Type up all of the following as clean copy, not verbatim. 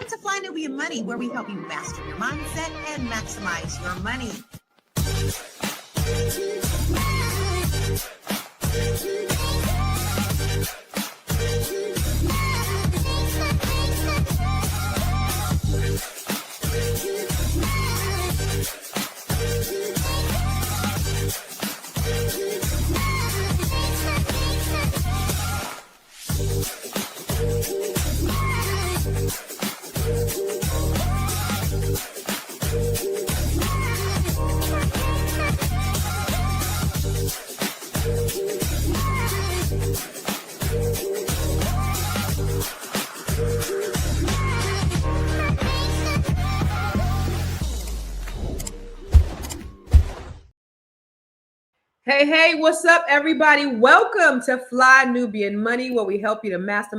Welcome to Fly Nubian Money, where we help you master your mindset and maximize your money. Hey, what's up, everybody? Welcome to Fly Nubian Money, where we help you to master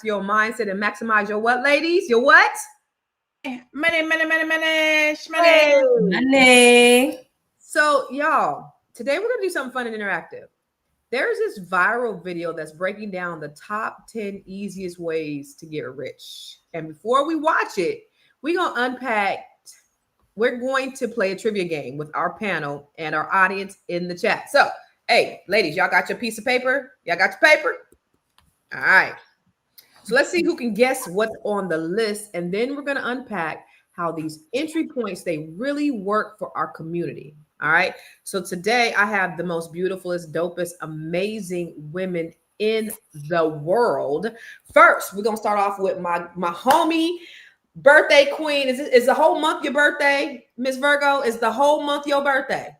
your mindset and maximize your what, ladies? Your what? Money. So, y'all, today we're going to do something fun and interactive. There's this viral video that's breaking down the top 10 easiest ways to get rich. And before we watch it, we're going to unpack. We're going to play a trivia game with our panel and our audience in the chat. So, hey, ladies, y'all got your piece of paper? Y'all got your paper? All right. So let's see who can guess what's on the list. And then we're going to unpack how these entry points, they really work for our community. All right. So today I have the most beautifulest, dopest, amazing women in the world. First, we're going to start off with my homie, birthday queen. Is the whole month your birthday, Miss Virgo? Is the whole month your birthday?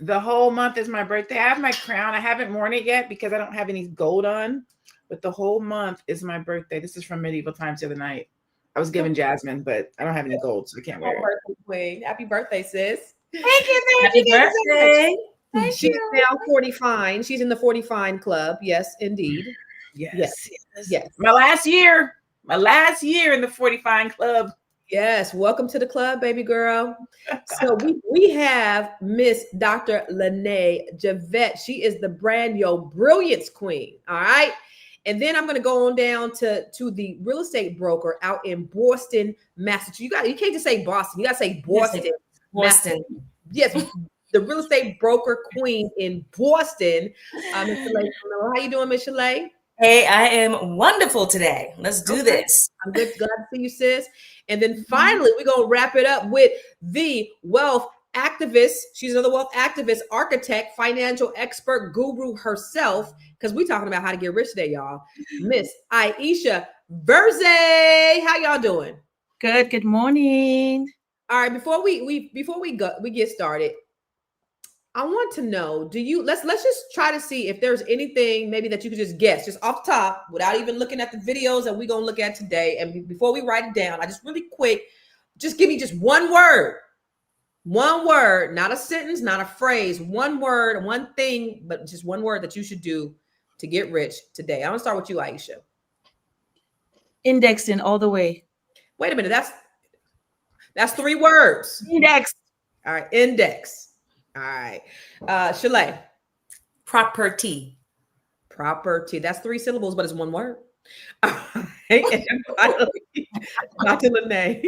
The whole month is my birthday. I have my crown. I haven't worn it yet because I don't have any gold on, but the whole month is my birthday. This is from medieval times the other night. I was given jasmine, but I don't have any gold, so I can't wear it. Birthday queen. Happy birthday, sis. Thank you. Happy birthday. She's now 45. She's in the 45 club. Yes, indeed. Yes. My last year. My last year in the 45 club. Yes. Welcome to the club, baby girl. So we have Miss Dr. LaNée Javette. She is the brand Yo Brilliance queen. All right. And then I'm going to go on down to the real estate broker out in Boston, Massachusetts. You can't just say Boston. You got to say Boston. Boston. Yes. The real estate broker queen in Boston. Miss Shalaye, how you doing, Miss Shalaye? Hey, I am wonderful today. Let's do this. I'm good. Glad to see you, sis. And then finally, we're going to wrap it up with the wealth activist. She's another wealth activist, architect, financial expert, guru herself, because we're talking about how to get rich today, y'all. Miss Aisha Verze. How y'all doing? Good morning. All right, before we get started, I want to know, let's just try to see if there's anything maybe that you could just guess, just off the top, without even looking at the videos that we're going to look at today. And before we write it down, I just really quick, just give me just one word, not a sentence, not a phrase, one word, one thing, but just one word that you should do to get rich today. I'm going to start with you, Aisha. Indexing all the way. Wait a minute. That's 3 words. Index. All right. Index. All right. Shalaye. Property. That's 3 syllables, but it's 1 word. All right. And finally, Dr. LaNée.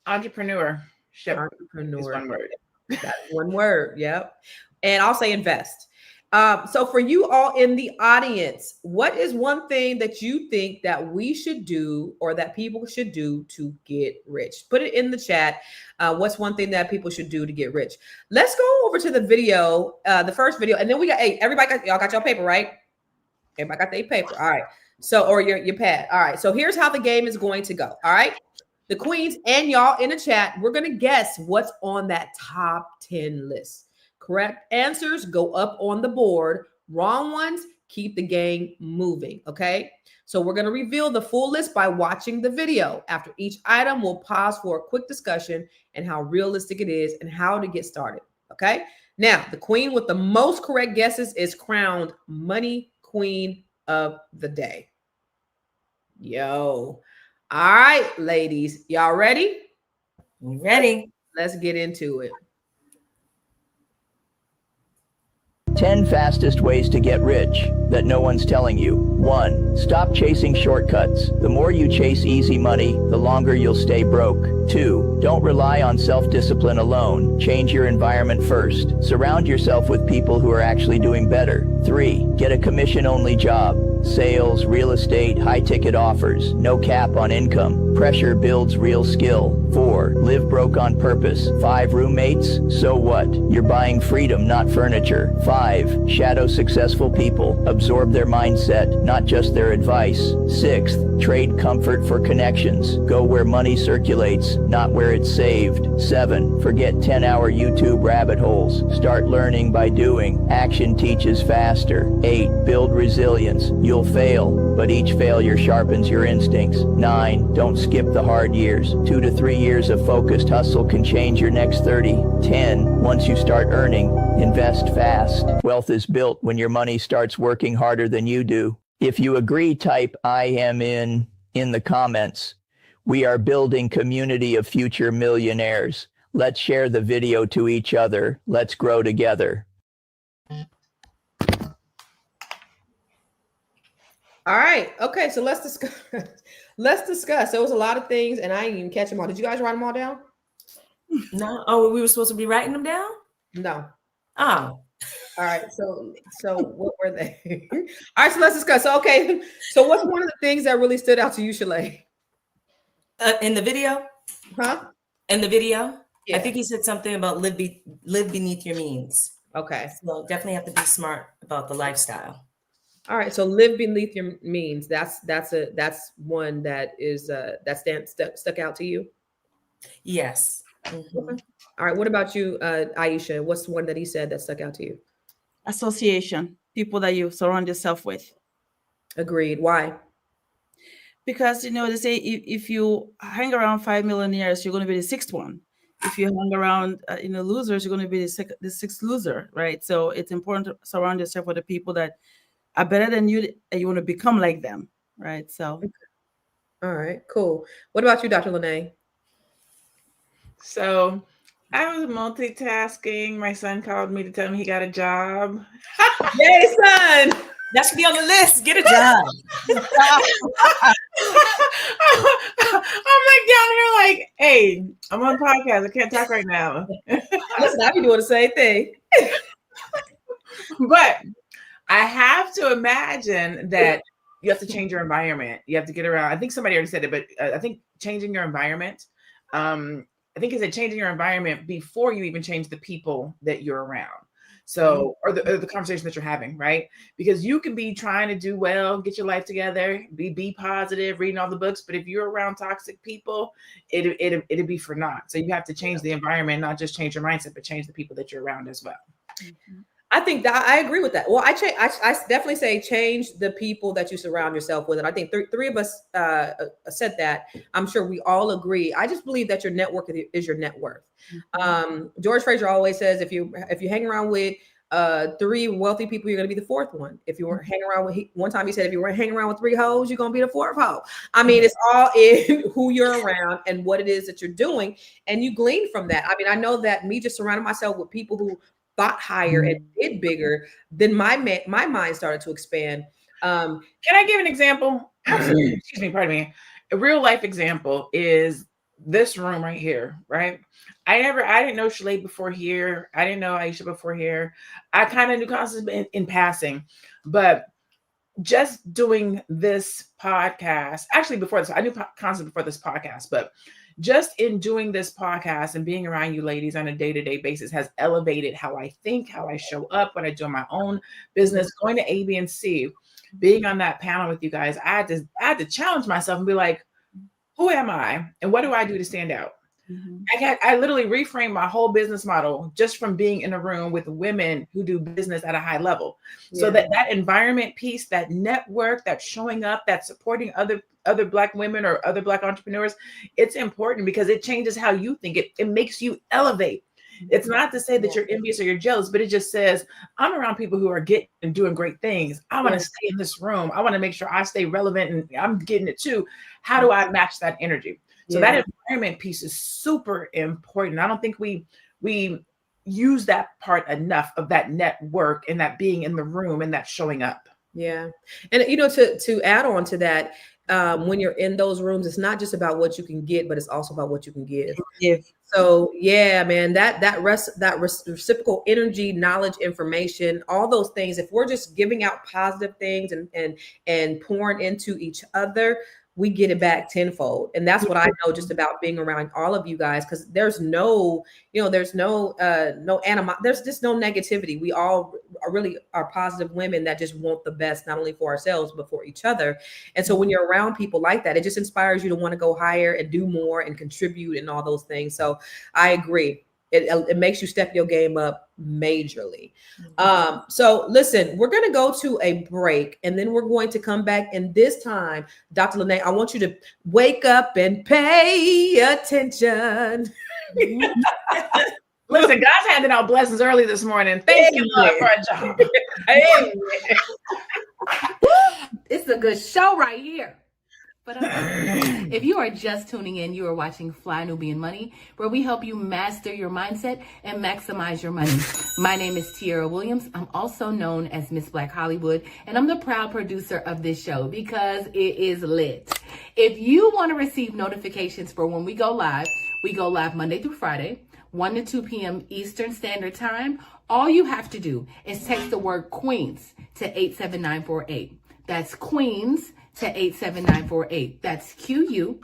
Entrepreneur. Is 1 word. That's 1 word. Yep. And I'll say invest. So for you all in the audience, what is one thing that you think that we should do or that people should do to get rich? Put it in the chat. What's one thing that people should do to get rich? Let's go over to the video, the first video. And then we got, y'all got your paper, right? Everybody got their paper. All right. So, or your pad. All right. So here's how the game is going to go. All right. The queens and y'all in the chat, we're going to guess what's on that top 10 list. Correct answers go up on the board. Wrong ones, keep the game moving. Okay. So we're going to reveal the full list by watching the video. After each item, we'll pause for a quick discussion and how realistic it is and how to get started. Okay. Now, the queen with the most correct guesses is crowned Money Queen of the Day. Yo. All right, ladies. Y'all ready? Ready. Let's get into it. 10 fastest ways to get rich that no one's telling you. 1. Stop chasing shortcuts. The more you chase easy money, the longer you'll stay broke. 2. Don't rely on self-discipline alone. Change your environment first. Surround yourself with people who are actually doing better. 3. Get a commission-only job. Sales, real estate, high-ticket offers, no cap on income. Pressure builds real skill. 4. Live broke on purpose. 5. Roommates? So what? You're buying freedom, not furniture. 5. Shadow successful people. Absorb their mindset, not just their advice. 6. Trade comfort for connections. Go where money circulates, not where it's saved. 7. Forget 10-hour YouTube rabbit holes. Start learning by doing. Action teaches faster. 8. Build resilience. You'll fail, but each failure sharpens your instincts. 9. Don't skip the hard years. 2 to 3 years of focused hustle can change your next 30. 10. Once you start earning, invest fast. Wealth is built when your money starts working harder than you do. If you agree, type I am in the comments. We are building community of future millionaires. Let's share the video to each other. Let's grow together. All right. Okay. So let's discuss. Let's discuss. There was a lot of things, and I didn't even catch them all. Did you guys write them all down? No. Oh, we were supposed to be writing them down? No. Oh. All right. So what were they? All right. So let's discuss. So, okay. So what's one of the things that really stood out to you, Shalaye? In the video? Huh? In the video? Yeah. I think he said something about live beneath your means. Okay. So definitely have to be smart about the lifestyle. All right. So live beneath your means. That's one that is that stuck out to you. Yes. Mm-hmm. Okay. All right. What about you, Aisha? What's one that he said that stuck out to you? Association, people that you surround yourself with. Agreed. Why? Because, they say if you hang around 5 millionaires, you're going to be the sixth one. If you hang around, losers, you're going to be the sixth loser, right? So it's important to surround yourself with the people that are better than you, and you want to become like them, right? So. Okay. All right, cool. What about you, Dr. LaNée? So I was multitasking. My son called me to tell me he got a job. Yay, son! That should be on the list. Get a job. I'm like down here like, hey, I'm on podcast. I can't talk right now. Listen, I be doing the same thing. But I have to imagine that you have to change your environment. You have to get around. I think somebody already said it, but I think changing your environment. I think it's changing your environment before you even change the people that you're around. So, or the conversation that you're having, right? Because you can be trying to do well, get your life together, be positive, reading all the books. But if you're around toxic people, it'd be for naught. So you have to change the environment, not just change your mindset, but change the people that you're around as well. Mm-hmm. I think that I agree with that. Well, I definitely say change the people that you surround yourself with. And I think three of us said that. I'm sure we all agree. I just believe that your network is your net worth. Mm-hmm. George Fraser always says, if you hang around with 3 wealthy people, you're going to be the 4th one. If you weren't hanging around with, one time he said, if you weren't hanging around with 3 hoes, you're going to be the 4th hoe. I mean, it's all in who you're around and what it is that you're doing. And you glean from that. I mean, I know that me just surrounding myself with people who thought higher and did bigger, then my mind started to expand. Can I give an example? Excuse me, pardon me. A real life example is this room right here, right? I didn't know Shalaye before here. I didn't know Aisha before here. I kind of knew Constance in passing, but just doing this podcast, actually before this, I knew Constance before this podcast, but just in doing this podcast and being around you ladies on a day-to-day basis has elevated how I think, how I show up when I do my own business, going to A, B, and C, being on that panel with you guys. I had to challenge myself and be like, who am I? And what do I do to stand out? Mm-hmm. I literally reframed my whole business model just from being in a room with women who do business at a high level. Yeah. So that environment piece, that network, that showing up, that supporting other Black women or other Black entrepreneurs, it's important because it changes how you think. It makes you elevate. It's not to say that you're envious or you're jealous, but it just says, I'm around people who are getting and doing great things. I want to stay in this room. I want to make sure I stay relevant and I'm getting it too. How do I match that energy? So that environment piece is super important. I don't think we use that part enough of that network and that being in the room and that showing up. Yeah. And, you know, to add on to that, when you're in those rooms, it's not just about what you can get, but it's also about what you can give. So yeah, man, that reciprocal energy, knowledge, information, all those things, if we're just giving out positive things and pouring into each other, we get it back tenfold. And that's what I know just about being around all of you guys, because there's no there's no negativity. We all are positive women that just want the best, not only for ourselves, but for each other. And so when you're around people like that, it just inspires you to want to go higher and do more and contribute and all those things. So I agree. It makes you step your game up majorly. So listen, we're going to go to a break and then we're going to come back. And this time, Dr. LaNée, I want you to wake up and pay attention. Listen, God's handing out blessings early this morning. Thank you, Lord, for a job. It's a good show right here. But if you are just tuning in, you are watching Fly Nubian Money, where we help you master your mindset and maximize your money. My name is Tiara Williams. I'm also known as Miss Black Hollywood, and I'm the proud producer of this show because it is lit. If you want to receive notifications for when we go live Monday through Friday, 1 to 2 p.m. Eastern Standard Time. All you have to do is text the word Queens to 87948. That's Queens to 87948. That's QUEENS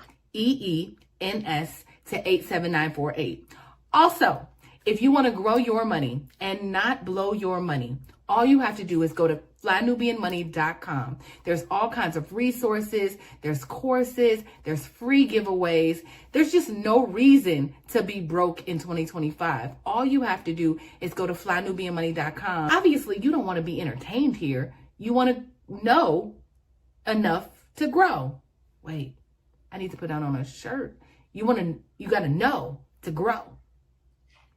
to 87948. Also, if you want to grow your money and not blow your money, all you have to do is go to flynubianmoney.com. There's all kinds of resources, there's courses, there's free giveaways. There's just no reason to be broke in 2025. All you have to do is go to flynubianmoney.com. Obviously, you don't want to be entertained here. You want to know enough to grow. Wait, I need to put that on a shirt. You got to know to grow.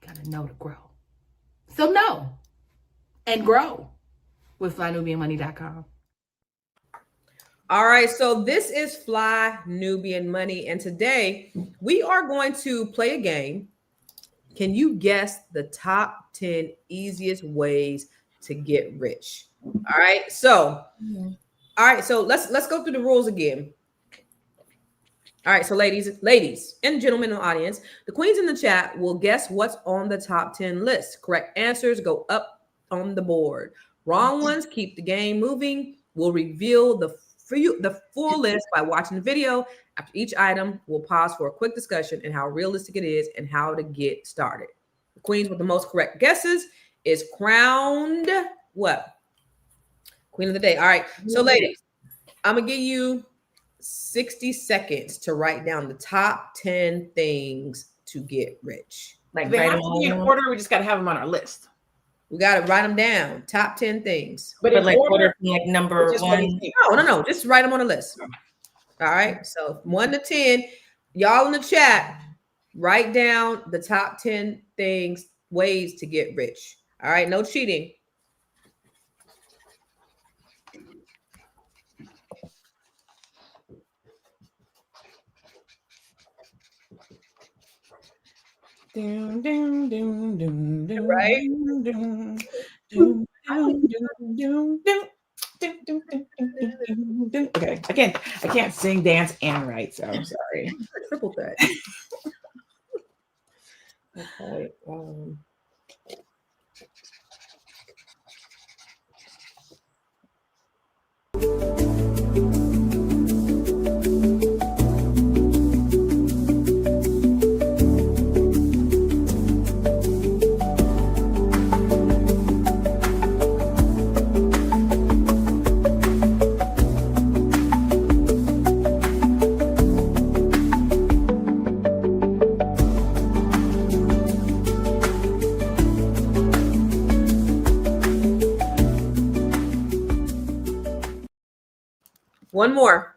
Got to know to grow. So know and grow with flynubianmoney.com. All right, so this is Fly Nubian Money, and today we are going to play a game. Can you guess the top 10 easiest ways to get rich? All right, so let's go through the rules again. All right, so ladies and gentlemen in the audience, the queens in the chat will guess what's on the top 10 list. Correct answers go up on the board. Wrong ones keep the game moving. We'll reveal the full list by watching the video. After each item, we'll pause for a quick discussion and how realistic it is and how to get started. The queens with the most correct guesses is crowned what? Queen of the day. All right. So ladies, I'm going to give you 60 seconds to write down the top 10 things to get rich. Like they have to be in order. We just got to have them on our list. We got to write them down. Top 10 things. But like order like number one. No. Just write them on a list. All right. So 1 to 10, y'all in the chat, write down the top 10 ways to get rich. All right. No cheating. Dun, dun, dun, dun, dun, right? Dun, dun, dun, dun, dun, dun, dun. Okay, I can't sing, dance, and write, so I'm sorry. Triple threat. Okay. One more.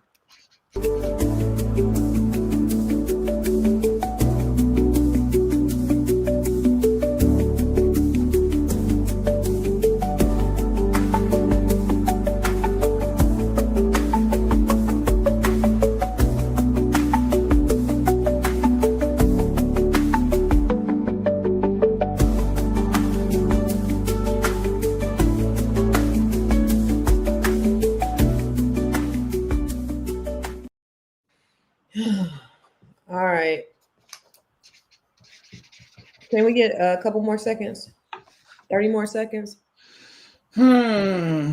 All right. Can we get a couple more seconds? 30 more seconds? This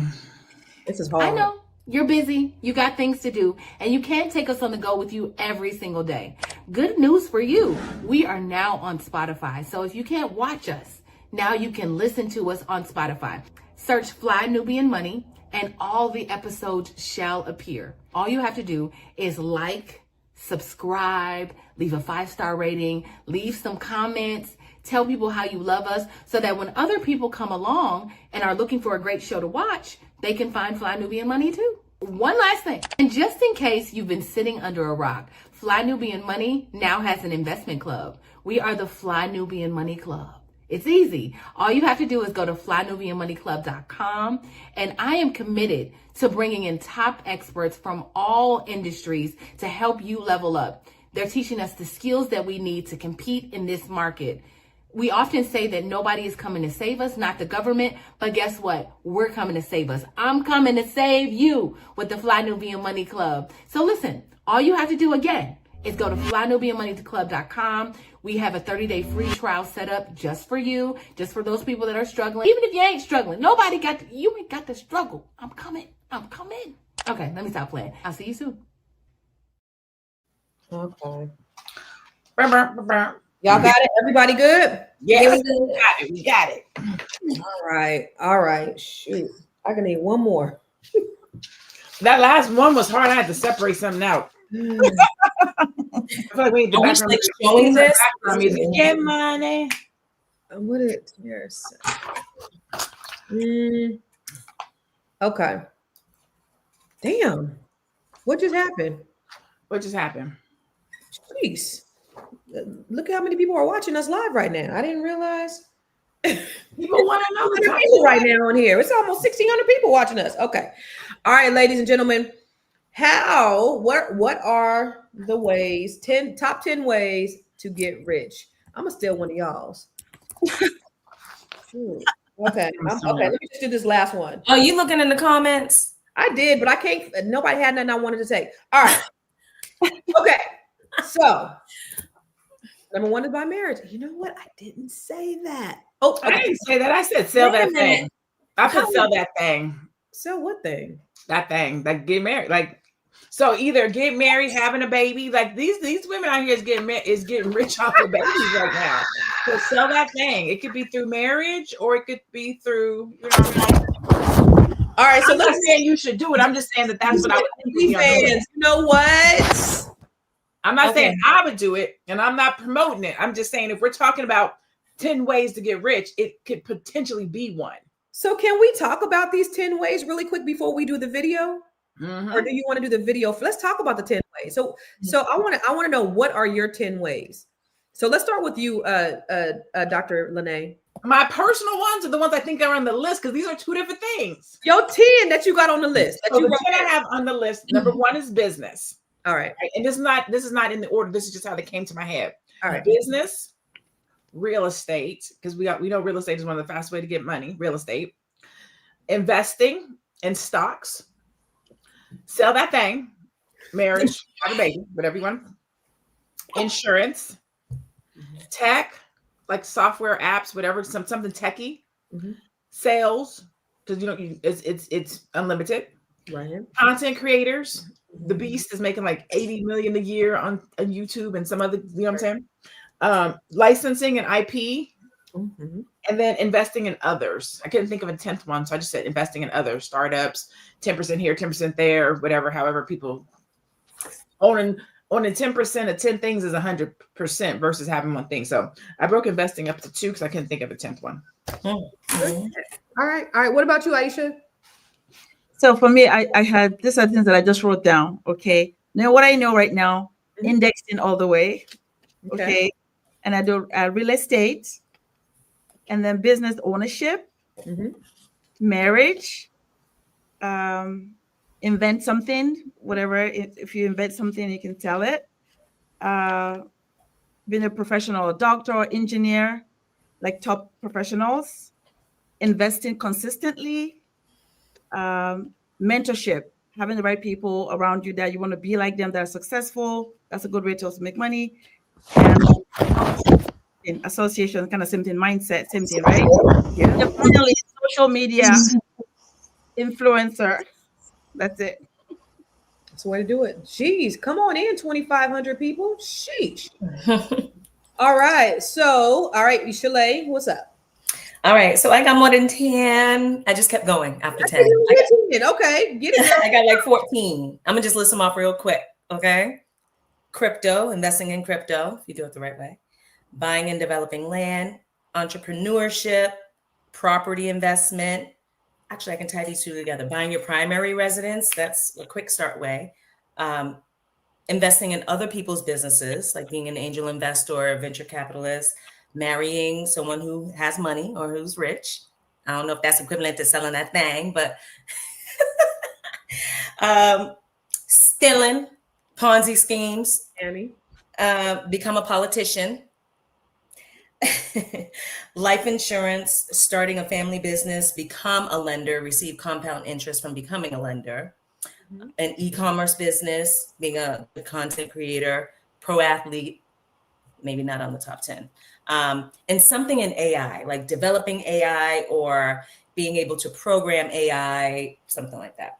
is hard. I know you're busy. You got things to do, and you can't take us on the go with you every single day. Good news for you. We are now on Spotify. So if you can't watch us, now you can listen to us on Spotify. Search Fly Nubian Money and all the episodes shall appear. All you have to do is like, subscribe, leave a 5-star rating, leave some comments, tell people how you love us so that when other people come along and are looking for a great show to watch, they can find Fly Nubian Money too. One last thing, and just in case you've been sitting under a rock, Fly Nubian Money now has an investment club. We are the Fly Nubian Money Club. It's easy. All you have to do is go to flynubianmoneyclub.com, and I am committed to bringing in top experts from all industries to help you level up. They're teaching us the skills that we need to compete in this market. We often say that nobody is coming to save us, not the government, but guess what? We're coming to save us. I'm coming to save you with the Fly Nubian Money Club. So listen, all you have to do again is go to flynubianmoneyclub.com. We have a 30-day free trial set up just for you, just for those people that are struggling. Even if you ain't struggling, you ain't got to struggle. I'm coming. Okay, let me stop playing. I'll see you soon. Okay. Y'all got it? Everybody good? Yes, we got it. All right. Shoot. I can need one more. That last one was hard. I had to separate something out. I feel like we need the background music. Showing this? Get money. What it? Yes. Okay. Damn. What just happened? What just happened? Jeez. Look at how many people are watching us live right now. I didn't realize. People want to know the people right now on here. It's almost 1,600 people watching us. Okay. All right, ladies and gentlemen. What are the ways, top 10 ways to get rich? I'm gonna steal one of y'all's. Okay. Okay, let me just do this last one. Oh, you looking in the comments? I did, but I can't. Nobody had nothing I wanted to say. All right. Okay. So, number one is by marriage. You know what? I didn't say that. Oh, okay. I didn't say that. I said sell that thing. I said sell that thing. Sell what thing? That thing. Like get married. Like so, either get married, having a baby. Like these women out here is getting rich off of babies right now. So sell that thing. It could be through marriage, or it could be through. You know what I mean? All right. So I'm not saying you should do it. I'm just saying that's what I would think. You know what? I'm not saying I would do it, and I'm not promoting it. I'm just saying if we're talking about 10 ways to get rich, it could potentially be one. So can we talk about these 10 ways really quick before we do the video? Mm-hmm. Or do you want to do the video? Let's talk about the 10 ways. So I want to know, what are your 10 ways? So let's start with you, Dr. LaNée. My personal ones are the ones I think are on the list because these are two different things. Your 10 that you got on the list. So the 10 I have on the list. Number one is business. All right. And this is not in the order. This is just how they came to my head. All right. Business, real estate, because we know real estate is one of the fastest way to get money. Real estate, investing in stocks, sell that thing, marriage, have a baby, whatever you want. Insurance, tech, like software apps, whatever, something techie. Sales, because it's unlimited. Right. Content creators. The Beast is making like 80 million a year on YouTube and some other, you know what I'm saying? Licensing and IP, and then investing in others. I couldn't think of a 10th one, so I just said investing in others, startups, 10% here, 10% there, whatever. However, people owning 10% of 10 things is 100% versus having one thing. So I broke investing up to 2 because I couldn't think of a 10th one. All right. What about you, Aisha? So for me, I had these are things that I just wrote down. Okay. Now what I know right now, indexing all the way. Okay. And I do real estate, and then business ownership, marriage, invent something, whatever. If you invent something, you can sell it. Being a professional, a doctor or engineer, like top professionals, investing consistently. Mentorship, having the right people around you that you want to be like them, that are successful. That's a good way to also make money. And in association, kind of same thing, mindset, same thing, right? Yeah. And finally, social media influencer. That's it. That's the way to do it. Jeez, come on in, 2,500 people. Sheesh. All right. So, all right, Shalaye, what's up? All right. So I got more than 10. I just kept going after 10. Okay, get it. I got like 14. I'm going to just list them off real quick. Okay. Crypto, investing in crypto, if you do it the right way. Buying and developing land, entrepreneurship, property investment. Actually, I can tie these two together. Buying your primary residence, that's a quick start way. Investing in other people's businesses, like being an angel investor or a venture capitalist, marrying someone who has money or who's rich. I don't know if that's equivalent to selling that thing, but stealing, Ponzi schemes, Annie. become a politician, life insurance, starting a family business, become a lender, receive compound interest from becoming a lender, an e-commerce business, being a content creator, pro athlete, maybe not on the top 10, and something in AI, like developing AI or being able to program AI, something like that.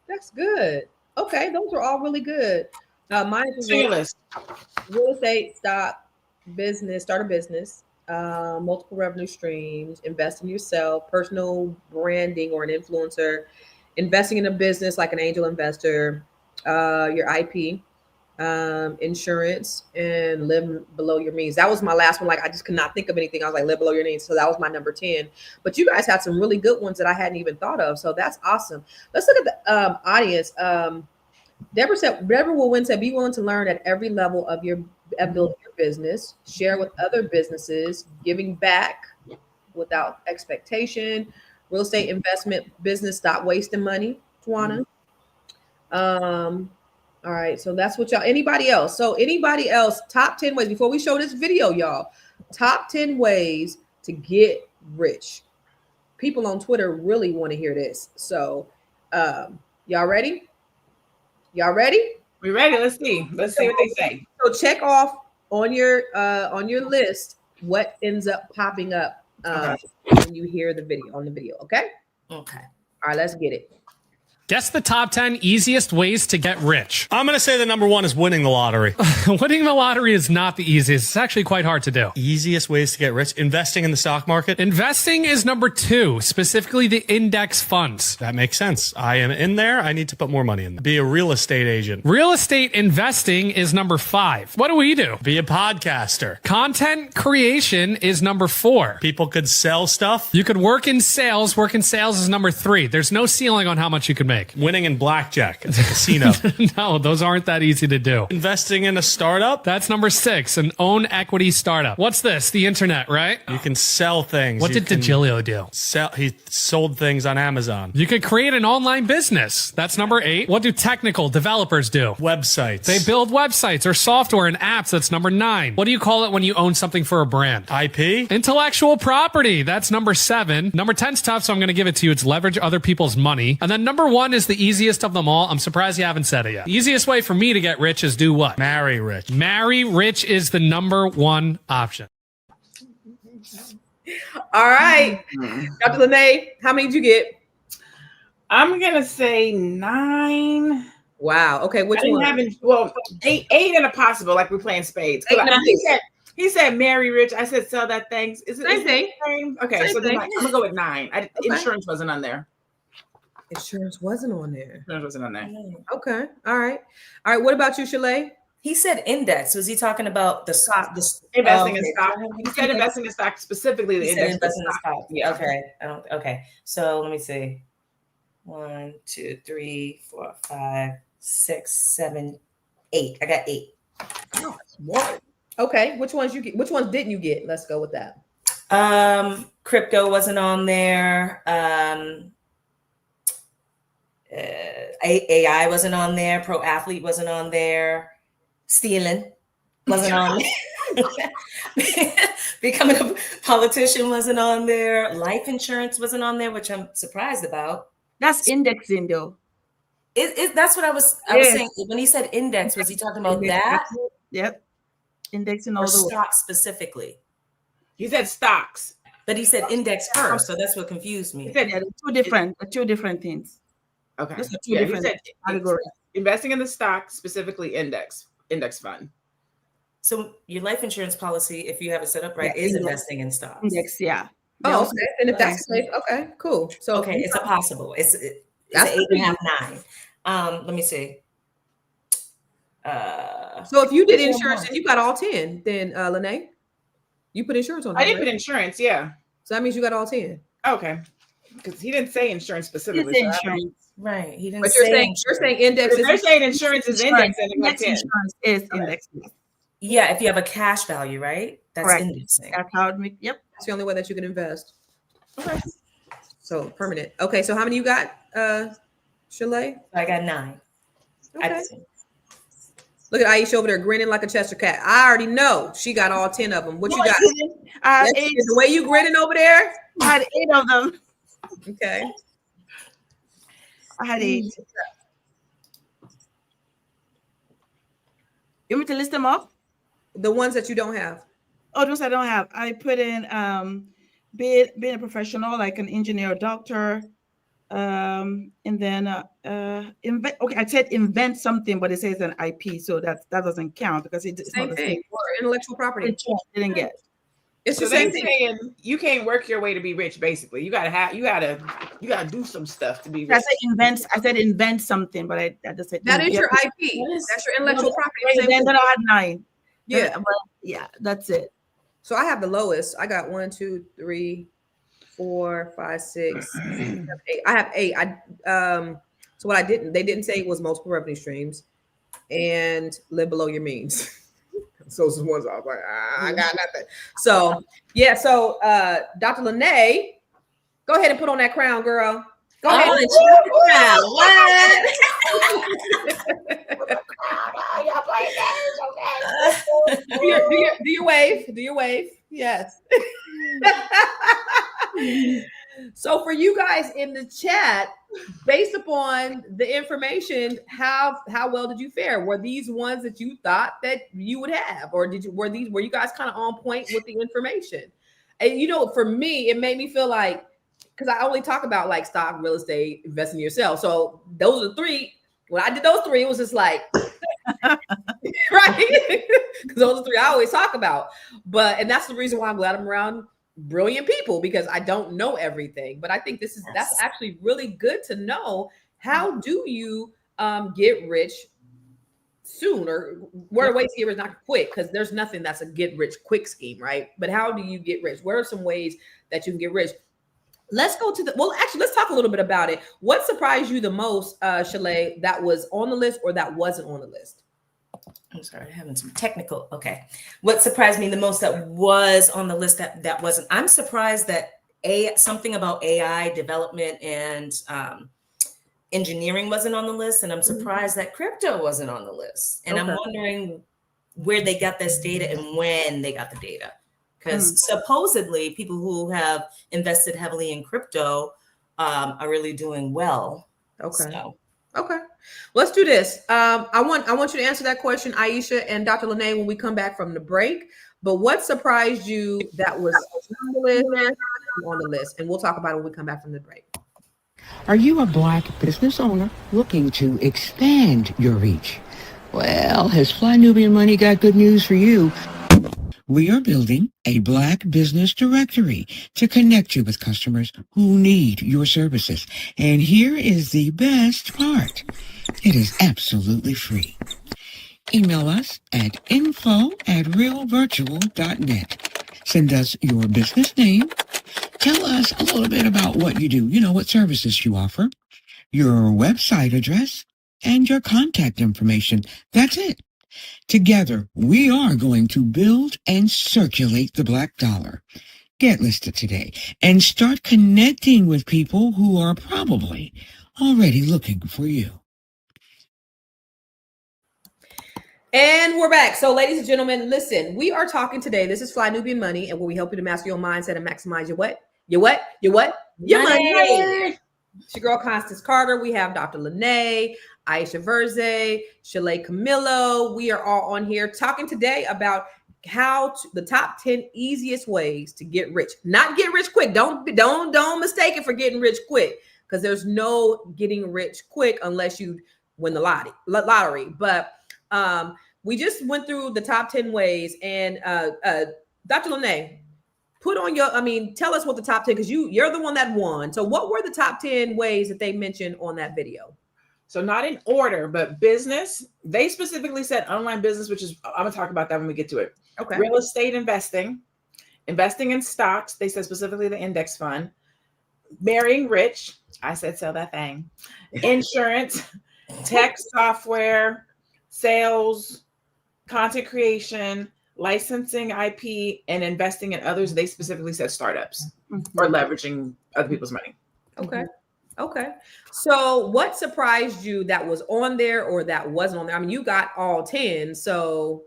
That's good. Okay, those are all really good. Mine is Real estate, stock, business, start a business, multiple revenue streams, invest in yourself, personal branding or an influencer, investing in a business like an angel investor, your IP, insurance, and live below your means. That was my last one. Like I just could not think of anything. I was like, live below your means. So that was my number 10. But you guys had some really good ones that I hadn't even thought of. So that's awesome. Let's look at the audience. Deborah said, Deborah will win said, be willing to learn at every level of your building your business, share with other businesses, giving back without expectation, real estate investment business, stop wasting money, Tawana. All right, so that's what y'all, anybody else? So anybody else, top 10 ways, before we show this video, y'all, top 10 ways to get rich. People on Twitter really want to hear this. So y'all ready? Y'all ready? We ready? Let's see. Let's see what they say. So check off on your list what ends up popping up when you hear the video on the video. Okay. Okay. All right, let's get it. Guess the top 10 easiest ways to get rich. I'm going to say the number one is winning the lottery. Winning the lottery is not the easiest. It's actually quite hard to do. Easiest ways to get rich? Investing in the stock market? Investing is number 2, specifically the index funds. That makes sense. I am in there. I need to put more money in there. Be a real estate agent. Real estate investing is number 5. What do we do? Be a podcaster. Content creation is number 4. People could sell stuff. You could work in sales. Work in sales is number 3. There's no ceiling on how much you can make. Winning in blackjack at the casino. No, those aren't that easy to do. Investing in a startup. That's number 6, an own equity startup. What's this? The internet, right? You can sell things. What did DeGilio do? He sold things on Amazon. You could create an online business. That's number 8. What do technical developers do? Websites. They build websites or software and apps. That's number 9. What do you call it when you own something for a brand? IP. Intellectual property. That's number 7. Number 10's tough, so I'm going to give it to you. It's leverage other people's money. And then number 1 is the easiest of them all. I'm surprised you haven't said it yet. The easiest way for me to get rich is do what? Marry rich. Marry rich is the number 1 option. All right. Dr. LaNée, how many did you get? I'm gonna say 9. Wow. Okay, which one? Well, 8 and a possible, like we're playing spades. He said marry rich. I said sell that thing. Is it Same thing? Same? Okay, Same so then thing. I'm gonna go with 9. Insurance wasn't on there. Insurance wasn't on there. Insurance wasn't on there. Okay. All right. What about you, Shalaye? He said index. Was he talking about the stock? Investing in stock. He said investing in stock, specifically the index. Investing in stock. Yeah. Okay. Okay. So let me see. 1, 2, 3, 4, 5, 6, 7, 8. I got 8. What? Okay. Which ones you get? Which ones didn't you get? Let's go with that. Crypto wasn't on there. AI wasn't on there. Pro athlete wasn't on there. Stealing wasn't on there. Becoming a politician wasn't on there. Life insurance wasn't on there, which I'm surprised about. That's indexing though. That's what I was saying. When he said index, was he talking about that? Yep. Indexing Or all the way. stocks specifically? He said stocks. But he said index first, so that's what confused me. He said, Yeah, two different things. okay. Those are two Yeah, he different said categories. investing in the stock, specifically index fund. So your life insurance policy, if you have it set up right, is investing in stocks. Index, yeah. Oh, okay. And if that's the case, okay, cool. So okay, it's a possible. It's an 8.5, 9. Let me see. So if you did insurance and you got all 10, then LaNée, you put insurance on. I did put insurance, yeah. So that means you got all 10. Okay, because he didn't say insurance specifically. He didn't say insurance. Right. He didn't. But you're saying index. They're saying insurance is index, and Index insurance is index. Yeah, if you have a cash value, right? That's Correct. indexing. That's how it makes. Yep. That's the only way that you can invest. Okay. So permanent. Okay, so how many you got, Shalaye? I got 9. Okay. Look at Aisha over there grinning like a Chester cat. I already know she got all 10 of them. What you got? The way you grinning over there? I had 8 of them. Okay. I had 8. You want me to list them off? The ones that you don't have. Oh, those I don't have. I put in being a professional, like an engineer or doctor. And then I said invent something, but it says an IP, so that doesn't count because it's Same not the thing. same. Or intellectual property. It didn't get. It's So the same they're thing. saying you can't work your way to be rich. Basically, you gotta do some stuff to be rich. I said invent something, but I just said That is your IP. That's your intellectual property. And then I had 9. Yeah. Yeah, that's it. So I have the lowest. I got 1, 2, 3, 4, 5, 6, 7, 8. I have 8. So what they didn't say it was multiple revenue streams and live below your means. So those ones I was like, I got nothing. So yeah, so Dr. LaNée, go ahead and put on that crown, girl. Go ahead. Do your wave. Do your wave. Yes. So for you guys in the chat, based upon the information, how well did you fare? Were these ones that you thought that you would have, or were you guys kind of on point with the information? And for me, it made me feel like, because I only talk about like stock, real estate, investing in yourself. So those are 3. When I did those 3, it was just like, right? Because those are 3 I always talk about. And that's the reason why I'm glad I'm around brilliant people, because I don't know everything. But I think that's actually really good to know. How do you get rich soon, or what are ways to get rich not quick? Because there's nothing that's a get rich quick scheme, right? But how do you get rich? What are some ways that you can get rich? Let's go to let's talk a little bit about it. What surprised you the most, Shalaye, that was on the list or that wasn't on the list? I'm sorry, having some technical. Okay. What surprised me the most that was on the list that wasn't? I'm surprised that something about AI development and engineering wasn't on the list. And I'm surprised that crypto wasn't on the list. And I'm wondering where they got this data and when they got the data. Because supposedly people who have invested heavily in crypto are really doing well. Okay. So. Okay. Let's do this. I want you to answer that question, Aisha and Dr. LaNée, when we come back from the break. But what surprised you that was on the list? And we'll talk about it when we come back from the break. Are you a Black business owner looking to expand your reach? Well, has Fly Nubian Money got good news for you? We are building a Black business directory to connect you with customers who need your services. And here is the best part. It is absolutely free. Email us at info@realvirtual.net. Send us your business name. Tell us a little bit about what you do, what services you offer, your website address, and your contact information. That's it. Together, we are going to build and circulate the Black dollar. Get listed today and start connecting with people who are probably already looking for you. And we're back. So, ladies and gentlemen, listen, we are talking today. This is Fly Nubian Money, and where we help you to master your mindset and maximize your what? Your money. It's your girl Constance Carter. We have Dr. LaNée, Aisha Verze, Shalaye Camillo. We are all on here talking today about the top 10 easiest ways to get rich. Not get rich quick. Don't mistake it for getting rich quick, because there's no getting rich quick unless you win the lottery. But we just went through the top 10 ways, and Dr. LaNée, tell us what the top 10, because you're the one that won. So what were the top 10 ways that they mentioned on that video? So not in order, but business. They specifically said online business, which is, I'm gonna talk about that when we get to it. Okay. Real estate investing in stocks. They said specifically the index fund. Marrying rich. I said sell that thing. Insurance, tech, software, sales, content creation, licensing IP, and investing in others. They specifically said startups or leveraging other people's money. Okay. So what surprised you that was on there or that wasn't on there? I mean, you got all 10. So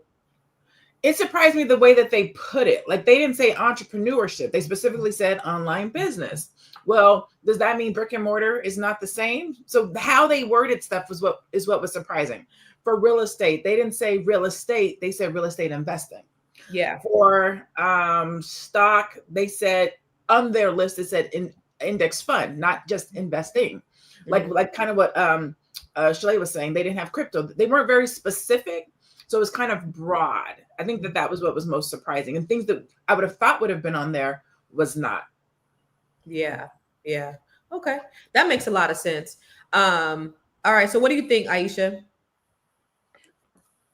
it surprised me the way that they put it. Like, they didn't say entrepreneurship. They specifically said online business. Well, does that mean brick and mortar is not the same? So how they worded stuff was what was surprising. For real estate, they didn't say real estate. They said real estate investing. Yeah. For stock, they said on their list, it said index fund, not just investing. Like kind of what Shalaye was saying. They didn't have crypto. They weren't very specific. So it was kind of broad. I think that was what was most surprising. And things that I would have thought would have been on there was not. Yeah. Okay. That makes a lot of sense. All right. So what do you think, Aisha?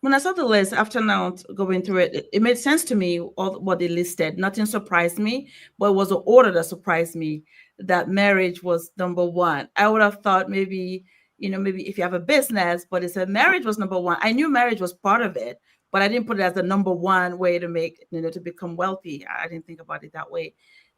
When I saw the list after now going through it, it made sense to me, all what they listed. Nothing surprised me, but it was the order that surprised me, that marriage was number one. I would have thought maybe if you have a business, but it said marriage was number one. I knew marriage was part of it, but I didn't put it as the number one way to make, to become wealthy. I didn't think about it that way.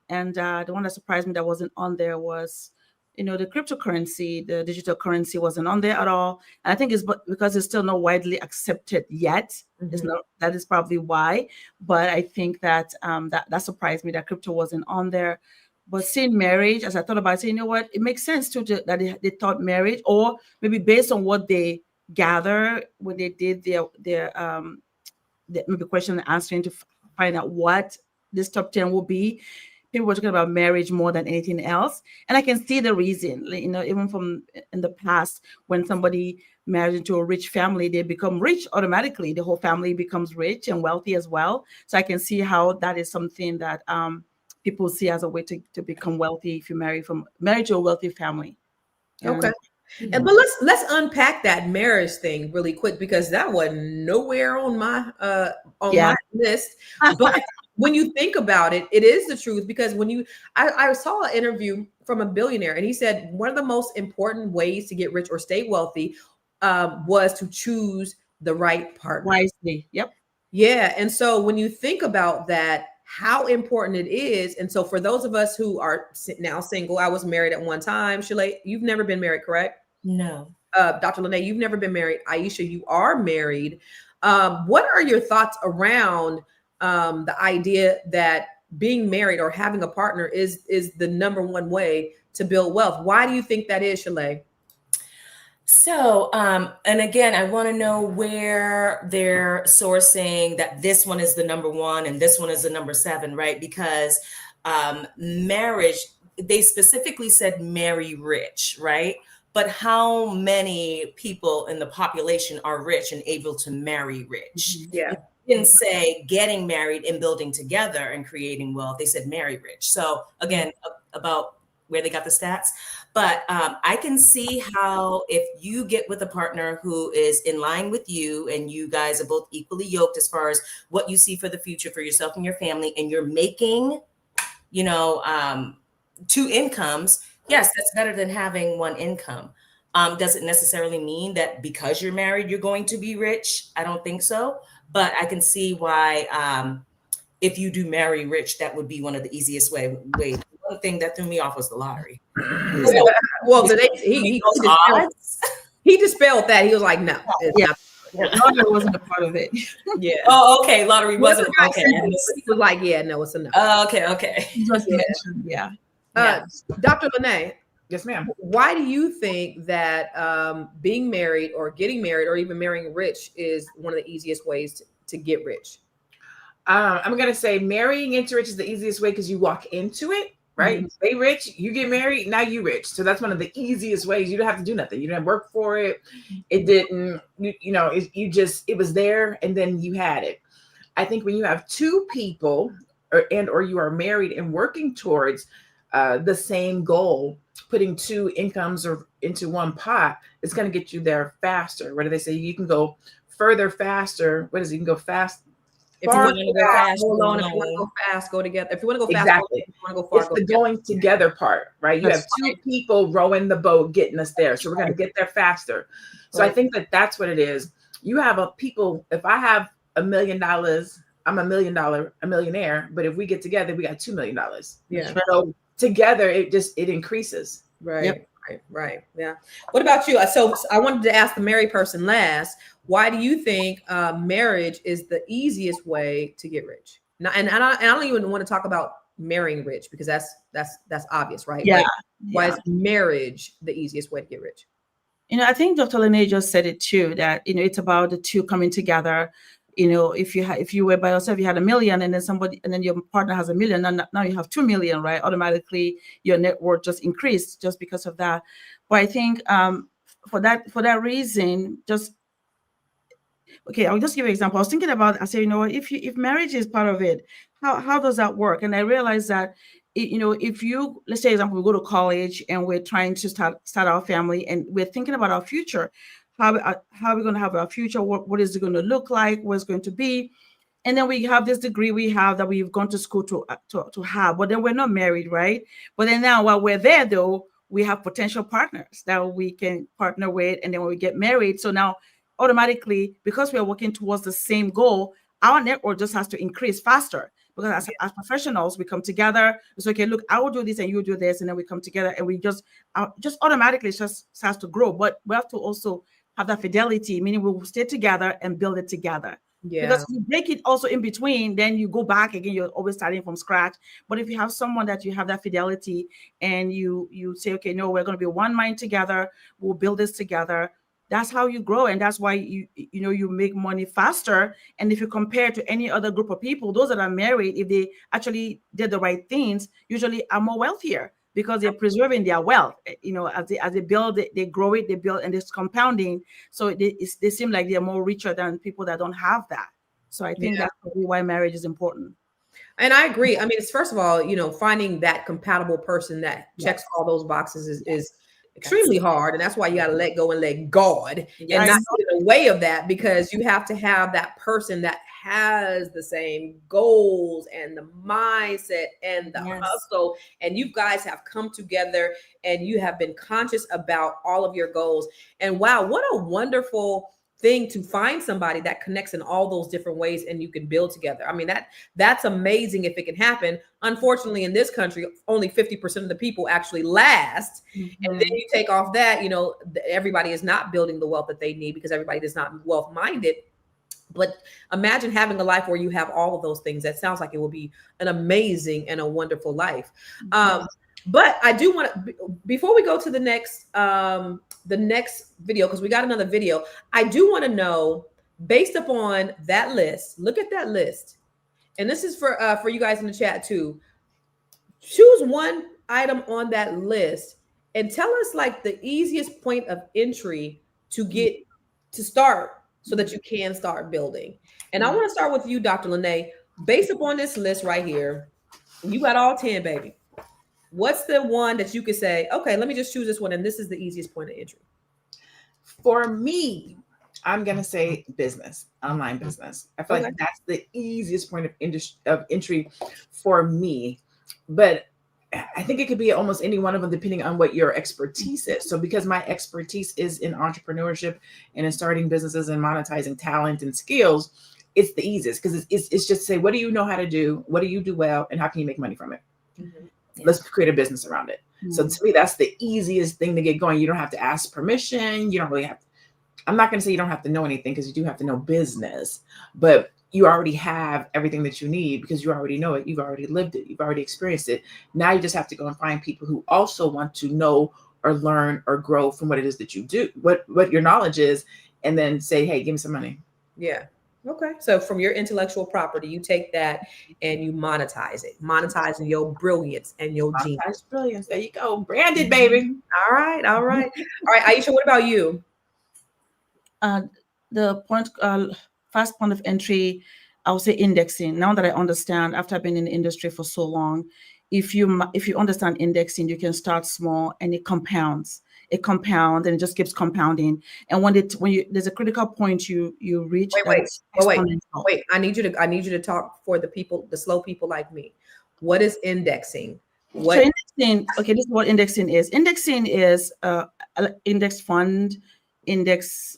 And the one that surprised me that wasn't on there was, the cryptocurrency, the digital currency wasn't on there at all. And I think it's because it's still not widely accepted yet. It's not, that is probably why. But I think that that surprised me that crypto wasn't on there. But seeing marriage, as I thought about it, saying, what, it makes sense that they thought marriage, or maybe based on what they gather when they did their maybe question and answering to find out what this top 10 will be. People were talking about marriage more than anything else. And I can see the reason, even from in the past, when somebody marries into a rich family, they become rich automatically. The whole family becomes rich and wealthy as well. So I can see how that is something that people see as a way to become wealthy if you marry to a wealtly family. Okay. But let's unpack that marriage thing really quick, because that wasn't nowhere on my my list. But when you think about it, it is the truth, because I saw an interview from a billionaire, and he said one of the most important ways to get rich or stay wealthy was to choose the right partner. Wisely. Yep. Yeah. And so when you think about that, how important it is. And so for those of us who are now single, I was married at one time. Shalaye, you've never been married, correct? No. Dr. LaNée, you've never been married. Aisha, you are married. What are your thoughts around the idea that being married or having a partner is the number one way to build wealth? Why do you think that is, Shalaye? So, and again, I want to know where they're sourcing that this one is the number one and this one is the number 7, right? Because marriage, they specifically said marry rich, right? But how many people in the population are rich and able to marry rich? Yeah. They didn't say getting married and building together and creating wealth. They said marry rich. So again, about where they got the stats. But I can see how if you get with a partner who is in line with you and you guys are both equally yoked as far as what you see for the future for yourself and your family, and you're making, 2 incomes, yes, that's better than having one income. Does it necessarily mean that because you're married, you're going to be rich? I don't think so. But I can see why if you do marry rich, that would be one of the easiest ways. One thing that threw me off was the lottery. Well, he dispelled that. He was like, no. Lottery wasn't a part of it. Yeah. Oh, okay. Lottery wasn't. Okay. He was like, yeah, no, it's enough. Okay. Yeah. Dr. LaNée, Yes, ma'am. Why do you think that being married or getting married or even marrying rich is one of the easiest ways to get rich? I'm going to say marrying into rich is the easiest way because you walk into it, right? Mm-hmm. Stay rich, you get married, now you rich. So that's one of the easiest ways. You don't have to do nothing. You didn't work for it. It didn't, it was there and then you had it. I think when you have two people or you are married and working towards the same goal, putting two incomes or into one pot, it's going to get you there faster. What do they say? You can go further faster. What is it? You can go fast. If you want to go fast, hold on. If you want to go fast, go together. If you want to go fast, exactly. If you want to go far, it's go the together. going together part, right? You have two people rowing the boat, getting us there. So we're going to get there faster. So I think that's what it is. You have if I have $1 million, I'm a millionaire. But if we get together, we got $2 million. Yeah. So together, it increases. Right. Yep. Right. Yeah. What about you? So I wanted to ask the married person last. Why do you think marriage is the easiest way to get rich? Now, and I don't even want to talk about marrying rich because that's obvious, right? Yeah. Like, why is marriage the easiest way to get rich? I think Dr. LaNée just said it too, that, it's about the two coming together. If you were by yourself, you had $1 million and then your partner has $1 million, and now you have 2 million, right? Automatically your net worth just increased just because of that. But I think for that reason, I'll just give you an example. I was thinking about, I said, if marriage is part of it, how does that work? And I realized that, if you, let's say, example, we go to college and we're trying to start our family and we're thinking about our future, how are we going to have our future? What is it going to look like? What's going to be? And then we have this degree we have that we've gone to school to have, but then we're not married, right? But then now while we're there, though, we have potential partners that we can partner with. And then when we get married, so now automatically, because we are working towards the same goal, our network just has to increase faster. Because as professionals, we come together. It's okay. Look, I will do this and you do this, and then we come together and we just automatically just has to grow. But we have to also have that fidelity, meaning we will stay together and build it together. Yeah. Because if you break it also in between, then you go back again. You're always starting from scratch. But if you have someone that you have that fidelity and you say, okay, no, we're going to be one mind together. We'll build this together. That's how you grow, and that's why you make money faster. And if you compare to any other group of people, those that are married, if they actually did the right things, usually are more wealthier because they're preserving their wealth. As they build it, they grow it, they build, and it's compounding. So they seem like they're more richer than people that don't have that. So I think that's probably why marriage is important. And I agree. I mean, it's first of all, finding that compatible person that checks all those boxes is extremely hard, and that's why you got to let go and let God and not get in the way of that, because you have to have that person that has the same goals and the mindset and the hustle, and you guys have come together and you have been conscious about all of your goals. And wow, what a wonderful thing to find somebody that connects in all those different ways and you can build together. I mean, that's amazing if it can happen. Unfortunately, in this country, only 50% of the people actually last. Mm-hmm. And then you take off that, everybody is not building the wealth that they need because everybody is not wealth-minded. But imagine having a life where you have all of those things. That sounds like it will be an amazing and a wonderful life. Mm-hmm. But I do want to, before we go to the next video, because we got another video, I do want to know, based upon that list, look at that list. And this is for you guys in the chat too. Choose one item on that list and tell us like the easiest point of entry to get to start so that you can start building. And I want to start with you, Dr. LaNée. Based upon this list right here, you got all 10, baby. What's the one that you could say, okay, let me just choose this one, and this is the easiest point of entry? For me, I'm going to say business, online business. I feel like that's the easiest point of entry for me. But I think it could be almost any one of them, depending on what your expertise is. So because my expertise is in entrepreneurship and in starting businesses and monetizing talent and skills, it's the easiest because it's just say, what do you know how to do? What do you do well? And how can you make money from it? Mm-hmm. Let's create a business around it. Mm-hmm. So to me, that's the easiest thing to get going. You don't have to ask permission. You don't really have to. I'm not going to say you don't have to know anything because you do have to know business, but you already have everything that you need because you already know it. You've already lived it. You've already experienced it. Now you just have to go and find people who also want to know or learn or grow from what it is that you do, what your knowledge is, and then say, hey, give me some money. Yeah. Okay. So from your intellectual property, you take that and you monetize it, monetizing your brilliance and your genius. Brilliance. There you go. Branded, baby. All right. All right. All right. Aisha, what about you? The point, first point of entry, I would say indexing. Now that I understand, after I've been in the industry for so long, if you understand indexing, you can start small and it compounds. It compounds and it just keeps compounding. And when there's a critical point you reach. Wait. I need you to talk for the people, the slow people like me. What is indexing? So indexing, okay, this is what indexing is. Indexing is index fund, index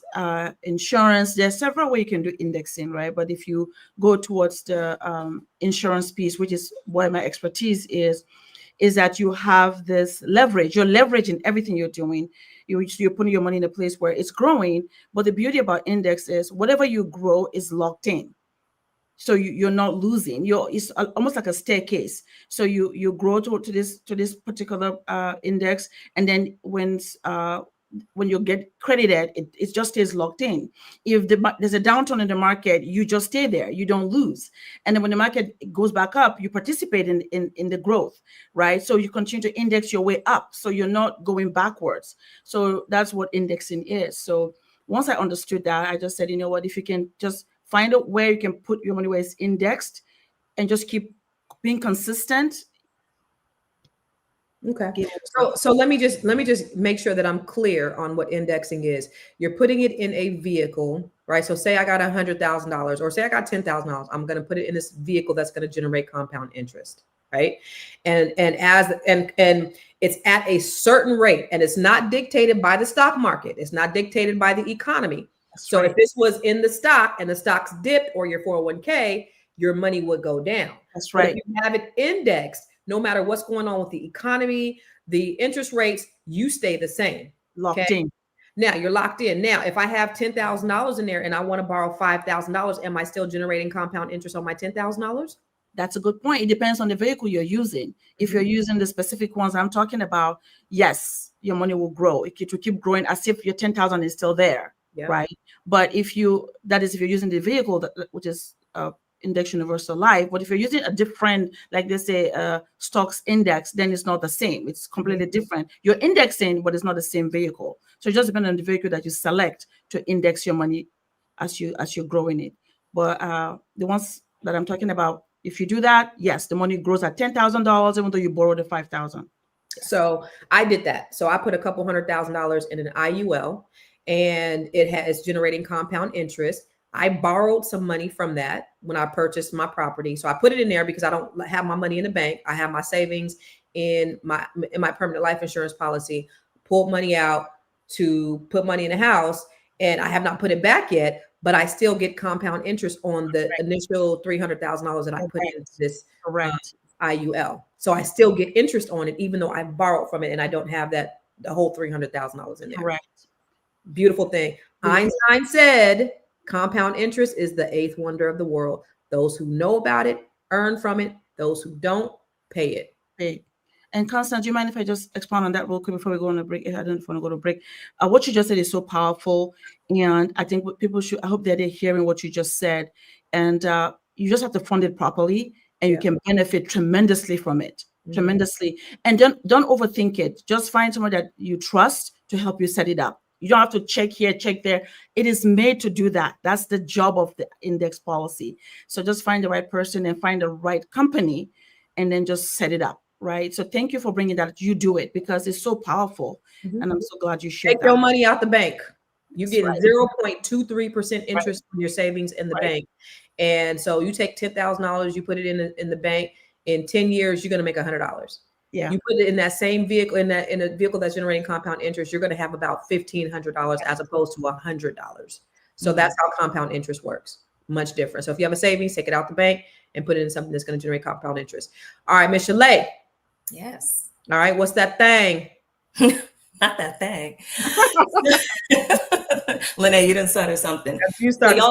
insurance. There's several ways you can do indexing, right? But if you go towards the insurance piece, which is where my expertise is that you have this leverage. You're leveraging everything you're doing. You're putting your money in a place where it's growing. But the beauty about index is whatever you grow is locked in. So you're not losing. It's almost like a staircase. So you grow to this particular index, and then when you get credited, it just stays locked in. If there's a downturn in the market, you just stay there. You don't lose. And then when the market goes back up, you participate in the growth, right? So you continue to index your way up. So you're not going backwards. So that's what indexing is. So once I understood that, I just said, you know what, if you can just find out where you can put your money where it's indexed and just keep being consistent. Okay. So let me just make sure that I'm clear on what indexing is. You're putting it in a vehicle, right? So say I got $100,000 or say I got $10,000. I'm going to put it in this vehicle that's going to generate compound interest, right? And it's at a certain rate, and it's not dictated by the stock market. It's not dictated by the economy. So if this was in the stock and the stocks dipped or your 401k, your money would go down. That's right. But if you have it indexed, no matter what's going on with the economy, the interest rates, you stay the same. Locked in. Now you're locked in. Now, if I have $10,000 in there and I want to borrow $5,000, am I still generating compound interest on my $10,000? That's a good point. It depends on the vehicle you're using. If you're using the specific ones I'm talking about, yes, your money will grow. It will keep growing as if your 10,000 is still there. Yep. Right. But if you're using the vehicle, which is Index Universal Life, but if you're using a different, like they say, stocks index, then it's not the same. It's completely different. You're indexing, but it's not the same vehicle. So it just depends on the vehicle that you select to index your money as you're growing it. But the ones that I'm talking about, if you do that, yes, the money grows at $10,000, even though you borrowed the $5,000. So I did that. So I put a couple $100,000 in an IUL. And it's generating compound interest. I borrowed some money from that when I purchased my property. So I put it in there because I don't have my money in the bank. I have my savings in my permanent life insurance policy, pulled money out to put money in the house. And I have not put it back yet, but I still get compound interest on the initial $300,000 that I put into this IUL. So I still get interest on it, even though I borrowed from it and I don't have the whole $300,000 in there. Correct. Beautiful thing. Einstein said compound interest is the eighth wonder of the world. Those who know about it earn from it. Those who don't pay it. Pay. And Constance, do you mind if I just expand on that real quick before we go on a break? I don't want to go to a break. What you just said is so powerful. And I think what people I hope that they're hearing what you just said. And you just have to fund it properly and you can benefit tremendously from it. Tremendously. And don't overthink it. Just find someone that you trust to help you set it up. You don't have to check here, check there. It is made to do that. That's the job of the index policy. So just find the right person and find the right company and then just set it up, right? So thank you for bringing that. You do it because it's so powerful. And I'm so glad you shared that. Take your money out the bank. You get 0.23% interest on your savings in the bank. And so you take $10,000, you put it in the bank. In 10 years, you're going to make $100. Yeah. You put it in that same vehicle, in a vehicle that's generating compound interest, you're going to have about $1,500 as opposed to $100. So that's how compound interest works. Much different. So if you have a savings, take it out the bank and put it in something that's going to generate compound interest. All right, Miss Shalaye. Yes. All right. What's that thing? Not that thing. LaNée, you done started something. You started.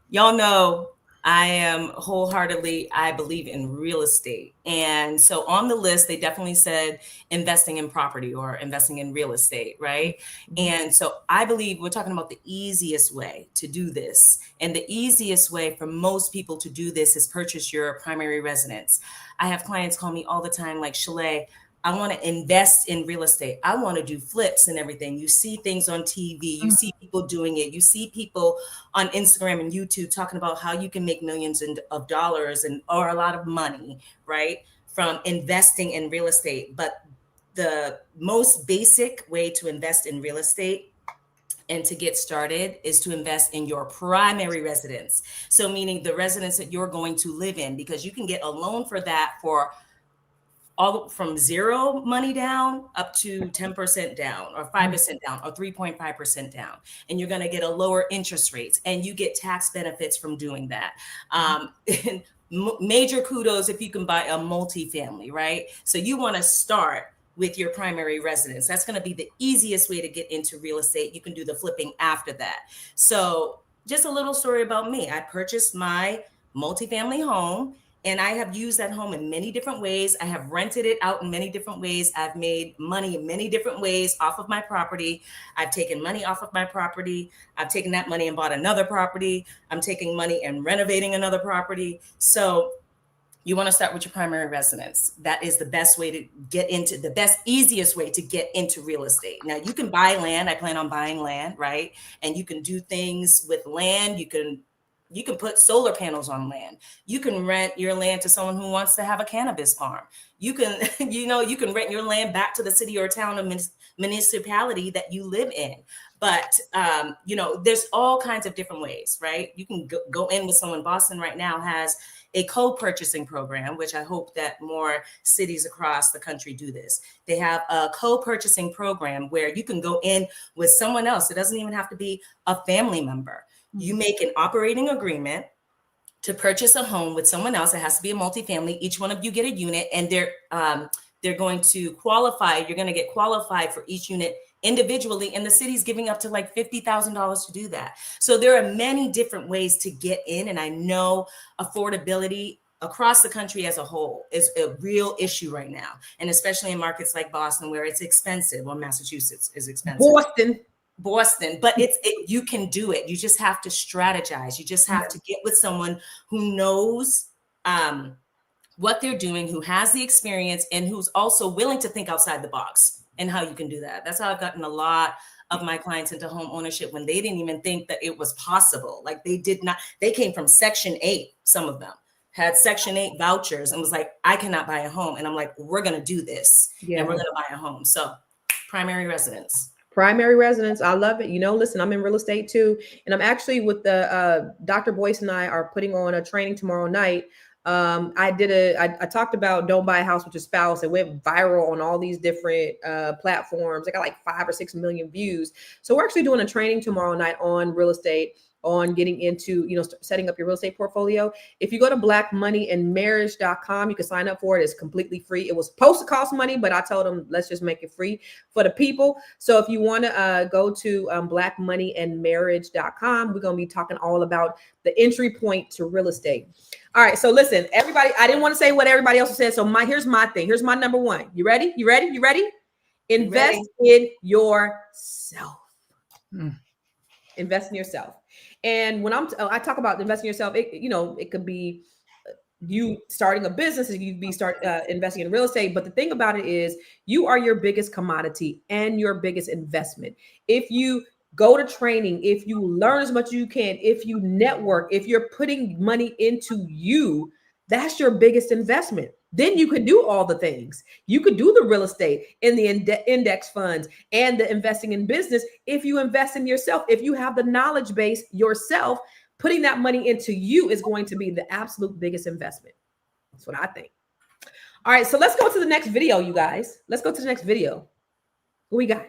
Y'all know I am wholeheartedly, I believe in real estate. And so on the list, they definitely said investing in property or investing in real estate, right? And so I believe we're talking about the easiest way to do this. And the easiest way for most people to do this is purchase your primary residence. I have clients call me all the time like, Shalaye, I want to invest in real estate. I want to do flips and everything. You see things on TV, you see people doing it. You see people on Instagram and YouTube talking about how you can make millions of dollars or a lot of money, right? From investing in real estate. But the most basic way to invest in real estate and to get started is to invest in your primary residence. So meaning the residence that you're going to live in, because you can get a loan for that for all from zero money down up to 10% down or 5% down or 3.5% down. And you're going to get a lower interest rates and you get tax benefits from doing that. And major kudos if you can buy a multifamily, right? So you want to start with your primary residence. That's going to be the easiest way to get into real estate. You can do the flipping after that. So just a little story about me. I purchased my multifamily home and I have used that home in many different ways. I have rented it out in many different ways. I've made money in many different ways off of my property. I've taken money off of my property. I've taken that money and bought another property. I'm taking money and renovating another property. So you want to start with your primary residence. That is the best way to get into easiest way to get into real estate. Now you can buy land. I plan on buying land, right? And you can do things with land. You can put solar panels on land. You can rent your land to someone who wants to have a cannabis farm. You can, you can rent your land back to the city or town or municipality that you live in. But, there's all kinds of different ways, right? You can go in with someone. Boston right now has a co-purchasing program, which I hope that more cities across the country do this. They have a co-purchasing program where you can go in with someone else. It doesn't even have to be a family member. You make an operating agreement to purchase a home with someone else. It has to be a multifamily. Each one of you get a unit, and they're going to qualify. You're going to get qualified for each unit individually, and the city's giving up to like $50,000 to do that. So there are many different ways to get in, and I know affordability across the country as a whole is a real issue right now, and especially in markets like Boston where it's expensive, or Massachusetts is expensive. Boston, but you can do it. You just have to strategize. You just have to get with someone who knows what they're doing, who has the experience, and who's also willing to think outside the box and how you can do that. That's how I've gotten a lot of my clients into home ownership when they didn't even think that it was possible. Like they came from Section 8, some of them had Section 8 vouchers and was like, I cannot buy a home. And I'm like, we're going to do this and we're going to buy a home. So primary residence. Primary residence. I love it. Listen, I'm in real estate too. And I'm actually with the Dr. Boyce and I are putting on a training tomorrow night. I talked about don't buy a house with your spouse. It went viral on all these different platforms. I got like 5 or 6 million views. So we're actually doing a training tomorrow night on real estate, on getting into, setting up your real estate portfolio. If you go to blackmoneyandmarriage.com, you can sign up for it. It's completely free. It was supposed to cost money, but I told them, let's just make it free for the people. So if you want to go to blackmoneyandmarriage.com, we're going to be talking all about the entry point to real estate. All right. So listen, everybody, I didn't want to say what everybody else said. So here's my thing. Here's my number one. You ready? Invest in yourself. Invest in yourself. And when I talk about investing in yourself, it could be you starting a business, you be investing in real estate. But the thing about it is you are your biggest commodity and your biggest investment. If you go to training, if you learn as much as you can, if you network, if you're putting money into you, that's your biggest investment. Then you can do all the things. You could do the real estate and the index funds and the investing in business. If you invest in yourself, if you have the knowledge base yourself, putting that money into you is going to be the absolute biggest investment. That's what I think. All right, so let's go to the next video, you guys. Let's go to the next video. What we got?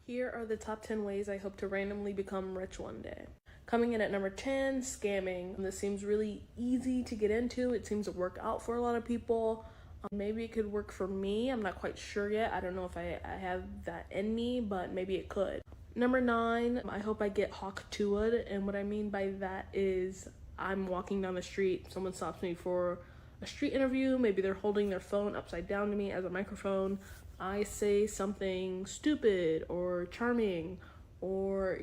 Here are the top 10 ways I hope to randomly become rich one day. Coming in at number 10, scamming. This seems really easy to get into. It seems to work out for a lot of people. Maybe it could work for me. I'm not quite sure yet. I don't know if I have that in me, but maybe it could. Number 9, I hope I get hawk-tua'd, and what I mean by that is I'm walking down the street, someone stops me for a street interview, maybe they're holding their phone upside down to me as a microphone. I say something stupid or charming or,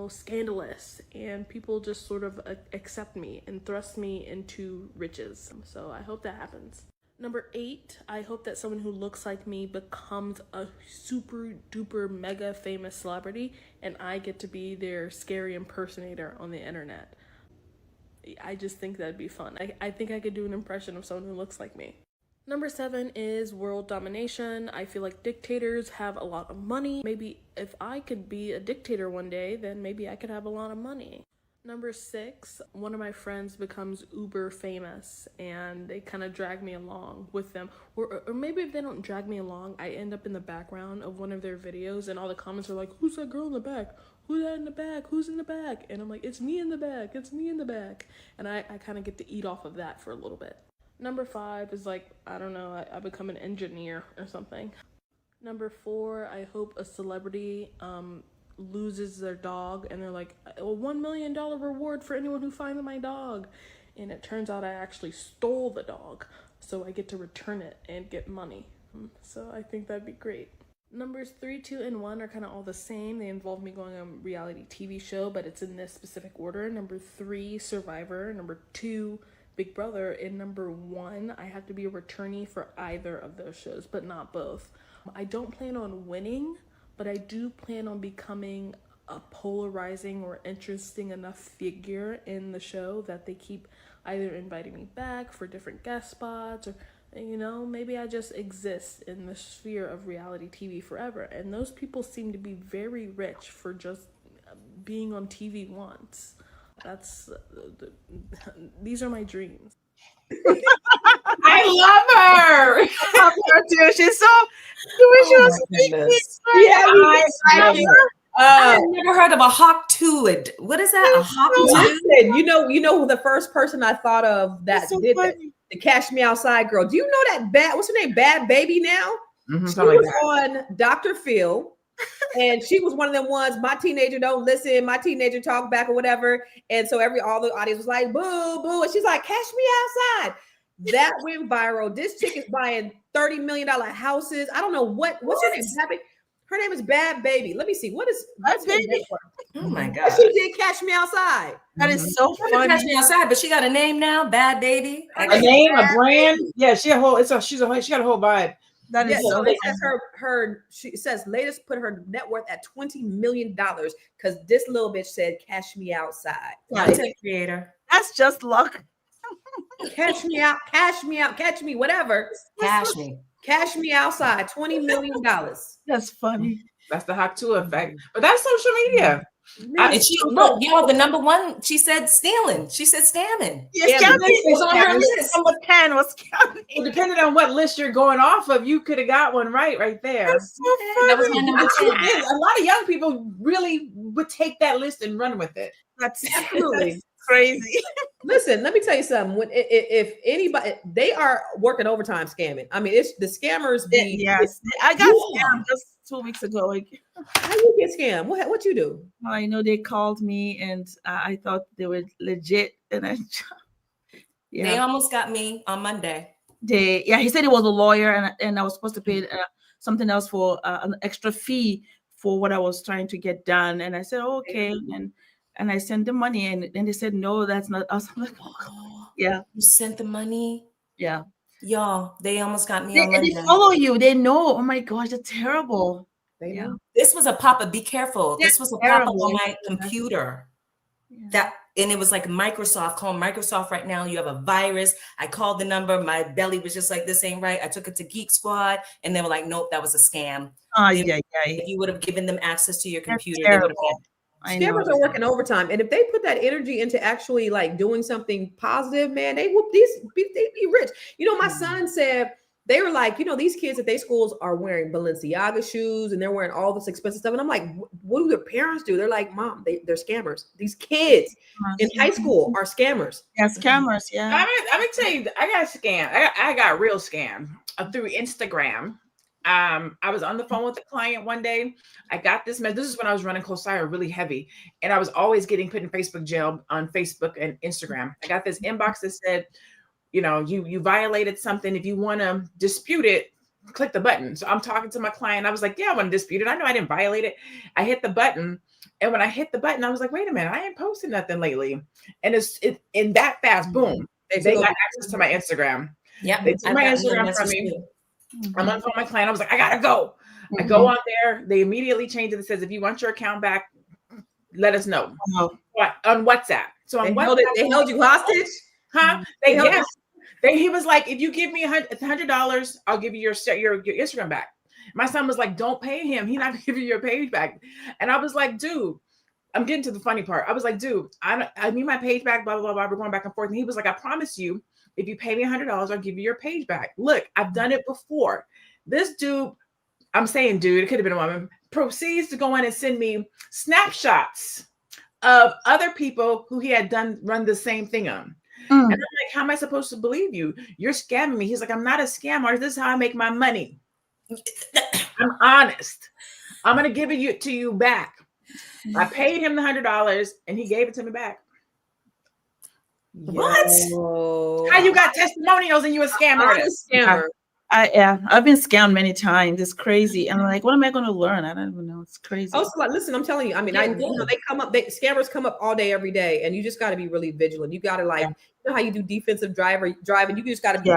scandalous, and people just sort of accept me and thrust me into riches. So I hope that happens. Number 8, I hope that someone who looks like me becomes a super duper mega famous celebrity and I get to be their scary impersonator on the internet. I just think that'd be fun. I think I could do an impression of someone who looks like me. Number 7 is world domination. I feel like dictators have a lot of money. Maybe if I could be a dictator one day, then maybe I could have a lot of money. Number 6, one of my friends becomes uber famous and they kind of drag me along with them. Or maybe if they don't drag me along, I end up in the background of one of their videos and all the comments are like, who's that girl in the back? Who's that in the back? Who's in the back? And I'm like, it's me in the back. It's me in the back. And I kind of get to eat off of that for a little bit. Number 5 is like, I don't know, I become an engineer or something. Number 4, I hope a celebrity loses their dog and they're like, a $1 million reward for anyone who finds my dog. And it turns out I actually stole the dog. So I get to return it and get money. So I think that'd be great. Numbers 3, 2, and 1 are kind of all the same. They involve me going on a reality TV show, but it's in this specific order. Number 3, Survivor. Number 2, Big Brother. And number 1, I have to be a returnee for either of those shows, but not both. I don't plan on winning, but I do plan on becoming a polarizing or interesting enough figure in the show that they keep either inviting me back for different guest spots or, maybe I just exist in the sphere of reality TV forever. And those people seem to be very rich for just being on TV once. These are my dreams. I love her. I love her too. She's so. She was I've never heard of a hawk-tua'd. What is that? A hawk-tua'd? You know who the first person I thought of that did that? The Cash Me Outside girl. Do you know that what's her name? Bad Baby now? Mm-hmm, she was on Dr. Phil. And she was one of them ones, my teenager don't listen, my teenager talk back or whatever. And so all the audience was like, boo, boo. And she's like, cash me outside. That went viral. This chick is buying $30 million houses. I don't know what's her name? Her name is Bad Baby. Let me see. What's Baby? Oh my God. She did Cash Me Outside. That is so funny. Cash Me Outside, but she got a name now, Bad Baby. A name, a brand. Yeah, she got a whole vibe. That is so it says she says latest put her net worth at $20 million because this little bitch said cash me outside. Content creator. That's just luck. Cash me out, catch me, whatever. Cash me outside, $20 million. That's funny. That's the hawk-tua'd effect. But that's social media. And she the number 1, she said stealing. She said scamming. Yes, it's on her list. Number 10 was scamming. Well, depending on what list you're going off of, you could have got one right there. That's so funny. That was my number 10. A lot of young people really would take that list and run with it. That's absolutely crazy. Listen, let me tell you something. If anybody, they are working overtime scamming. I mean, it's the scammers. Yes, I got scammed just 2 weeks ago. How you get scammed? What you do? I know they called me and I thought they were legit, and they almost got me on Monday. He said he was a lawyer, and I was supposed to pay something else for an extra fee for what I was trying to get done, and I said okay, and I sent the money, and then they said no, that's not us. I'm like, oh, yeah, you sent the money. Yeah, y'all, they almost got me on Monday. They follow you. They know. Oh my gosh, they're terrible. Yeah. This was a pop-up. Be careful. This was a pop-up on my computer. Yeah. And it was like Microsoft. Call Microsoft right now. You have a virus. I called the number. My belly was just like, this ain't right. I took it to Geek Squad, and they were like, nope, that was a scam. If you would have given them access to your computer, they would have had. Scammers are working overtime, and if they put that energy into actually like doing something positive, man, they be rich. My son said they were like, these kids at their schools are wearing Balenciaga shoes and they're wearing all this expensive stuff. And I'm like, what do their parents do? They're like, Mom, they're scammers. These kids in high school are scammers. Yeah, scammers. Yeah. I'm gonna tell you, I got scammed. I got real scammed through Instagram. I was on the phone with a client one day. I got this message. This is when I was running Cosire really heavy, and I was always getting put in Facebook jail on Facebook and Instagram. I got this inbox that said, you violated something. If you want to dispute it, click the button. So I'm talking to my client. I was like, yeah, I want to dispute it. I know I didn't violate it. I hit the button. And when I hit the button, I was like, wait a minute, I ain't posting nothing lately. And it's in that fast, boom, they got access to my Instagram. Yeah, they took my Instagram from me. I'm on the phone with my client. I was like, I gotta go. I go on there. They immediately change it. It says, if you want your account back, let us know. On WhatsApp. So on WhatsApp, they held you hostage? Huh? He was like, if you give me $100, I'll give you your Instagram back. My son was like, don't pay him. He's not gonna give you your page back. And I was like, dude, I'm getting to the funny part. I was like, dude, I need my page back, blah, blah, blah. We're going back and forth. And he was like, I promise you, if you pay me $100, I'll give you your page back. Look, I've done it before. This dude, I'm saying dude, it could have been a woman, proceeds to go in and send me snapshots of other people who he had run the same thing on. And I'm like, how am I supposed to believe you? You're scamming me. He's like, I'm not a scammer. This is how I make my money. I'm honest. I'm going to give it to you back. I paid him the $100 and he gave it to me back. What? Yo. How you got testimonials and you a scammer? I've been scammed many times. It's crazy. And I'm like, what am I going to learn? I don't even know. It's crazy. Oh, so listen, I'm telling you. I mean, they come up. Scammers come up all day, every day, and you just got to be really vigilant. You got to you know how you do defensive driving. You just got to be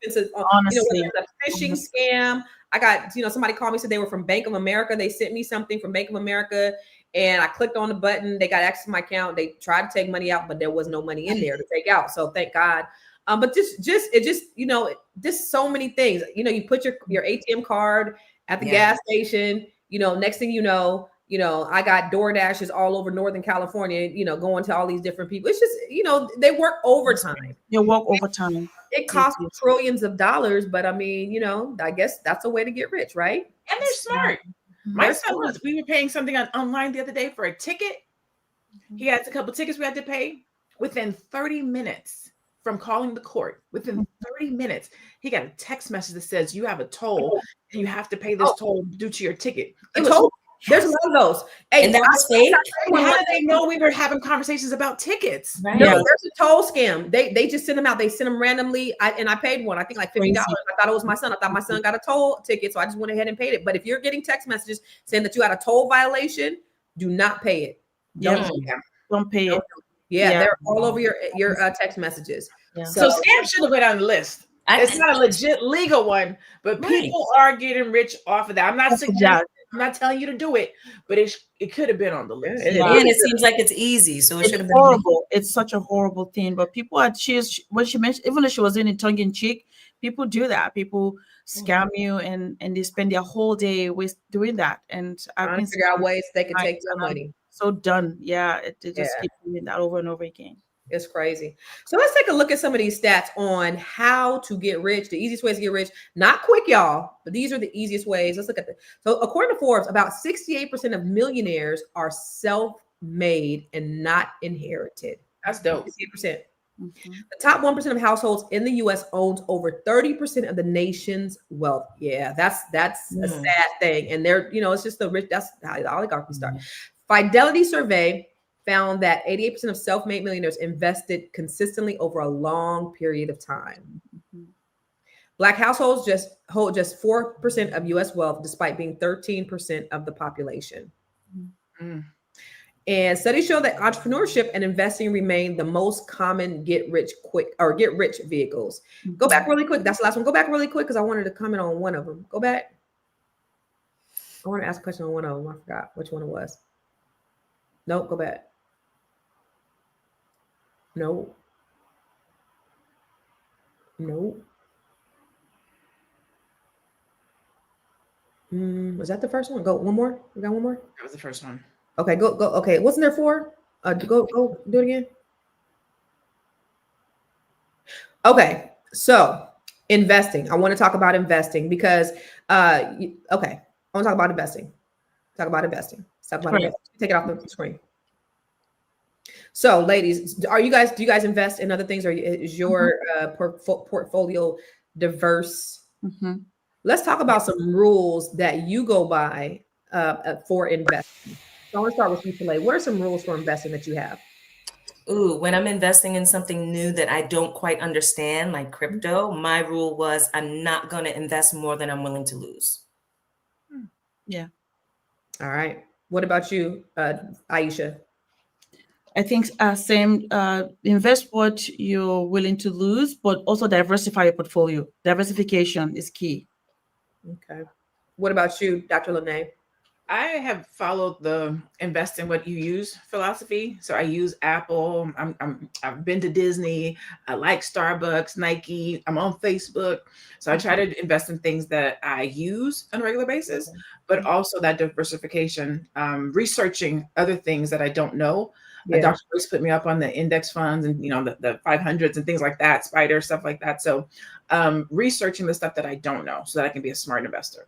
defensive. Honestly, a phishing scam. I got somebody called me, said they were from Bank of America. They sent me something from Bank of America, and I clicked on the button. They got access to my account. They tried to take money out, but there was no money in there to take out. So thank God. But just so many things. You put your ATM card at the gas station. Next thing you know, I got DoorDashes all over Northern California. Going to all these different people. It's just they work overtime. They work overtime. It costs trillions of dollars, but I mean, I guess that's a way to get rich, right? And they're smart. My son we were paying something online the other day for a ticket. He had a couple tickets we had to pay. Within 30 minutes from calling the court, within 30 minutes, he got a text message that says you have a toll and you have to pay this toll due to your ticket. There's a lot of those. Hey, and that was fake. How did they know we were having conversations about tickets? Right. No, there's a toll scam. They just send them out. They send them randomly. I paid one. I think like $50. I thought it was my son. I thought my son got a toll ticket, so I just went ahead and paid it. But if you're getting text messages saying that you had a toll violation, do not pay it. Don't pay it. Yeah, they're all over your text messages. Yeah. So scam should have went on the list. It's not a legit legal one, but people are getting rich off of that. I'm not suggesting. I'm not telling you to do it, but it could have been on the list. And it seems like it's easy, so it should have been horrible. It's such a horrible thing. But people when she mentioned, even though she was in it tongue in cheek, people do that. People scam you and they spend their whole day doing that. And I've been figure out ways they can take your money. So done. Yeah, they just keep doing that over and over again. It's crazy. So let's take a look at some of these stats on how to get rich, the easiest ways to get rich. Not quick, y'all, but these are the easiest ways. Let's look at this. So according to Forbes, about 68% of millionaires are self-made and not inherited. That's dope. 68%. The top 1% of households in the U.S. owns over 30% of the nation's wealth. Yeah, that's a sad thing. And they're, it's just the rich. That's how the oligarchy started. Fidelity survey found that 88% of self-made millionaires invested consistently over a long period of time. Black households hold just 4% of U.S. wealth, despite being 13% of the population. And studies show that entrepreneurship and investing remain the most common get rich vehicles. Go back really quick. That's the last one. Go back really quick because I wanted to comment on one of them. Go back. I want to ask a question on one of them. I forgot which one it was. Nope, go back. No. Was that the first one? Go one more. We got one more. That was the first one. Okay, go. Okay, wasn't there 4? Go do it again. Okay, so investing. I want to talk about investing because I want to talk about investing. Take it off the screen. So, ladies, do you guys invest in other things, or is your portfolio diverse? Let's talk about some rules that you go by for investing. So I want to start with you, Shalaye. What are some rules for investing that you have? Ooh, when I'm investing in something new that I don't quite understand, like crypto, my rule was I'm not going to invest more than I'm willing to lose. Yeah. All right. What about you, Aisha? I think same. Invest what you're willing to lose, but also diversify your portfolio. Diversification is key. Okay. What about you, Dr. LaNée? I have followed the invest in what you use philosophy. So I use Apple. I've been to Disney. I like Starbucks, Nike. I'm on Facebook. So I try to invest in things that I use on a regular basis, but also that diversification, researching other things that I don't know. Dr. Bruce put me up on the index funds and, the 500s and things like that, spider, stuff like that. So researching the stuff that I don't know so that I can be a smart investor.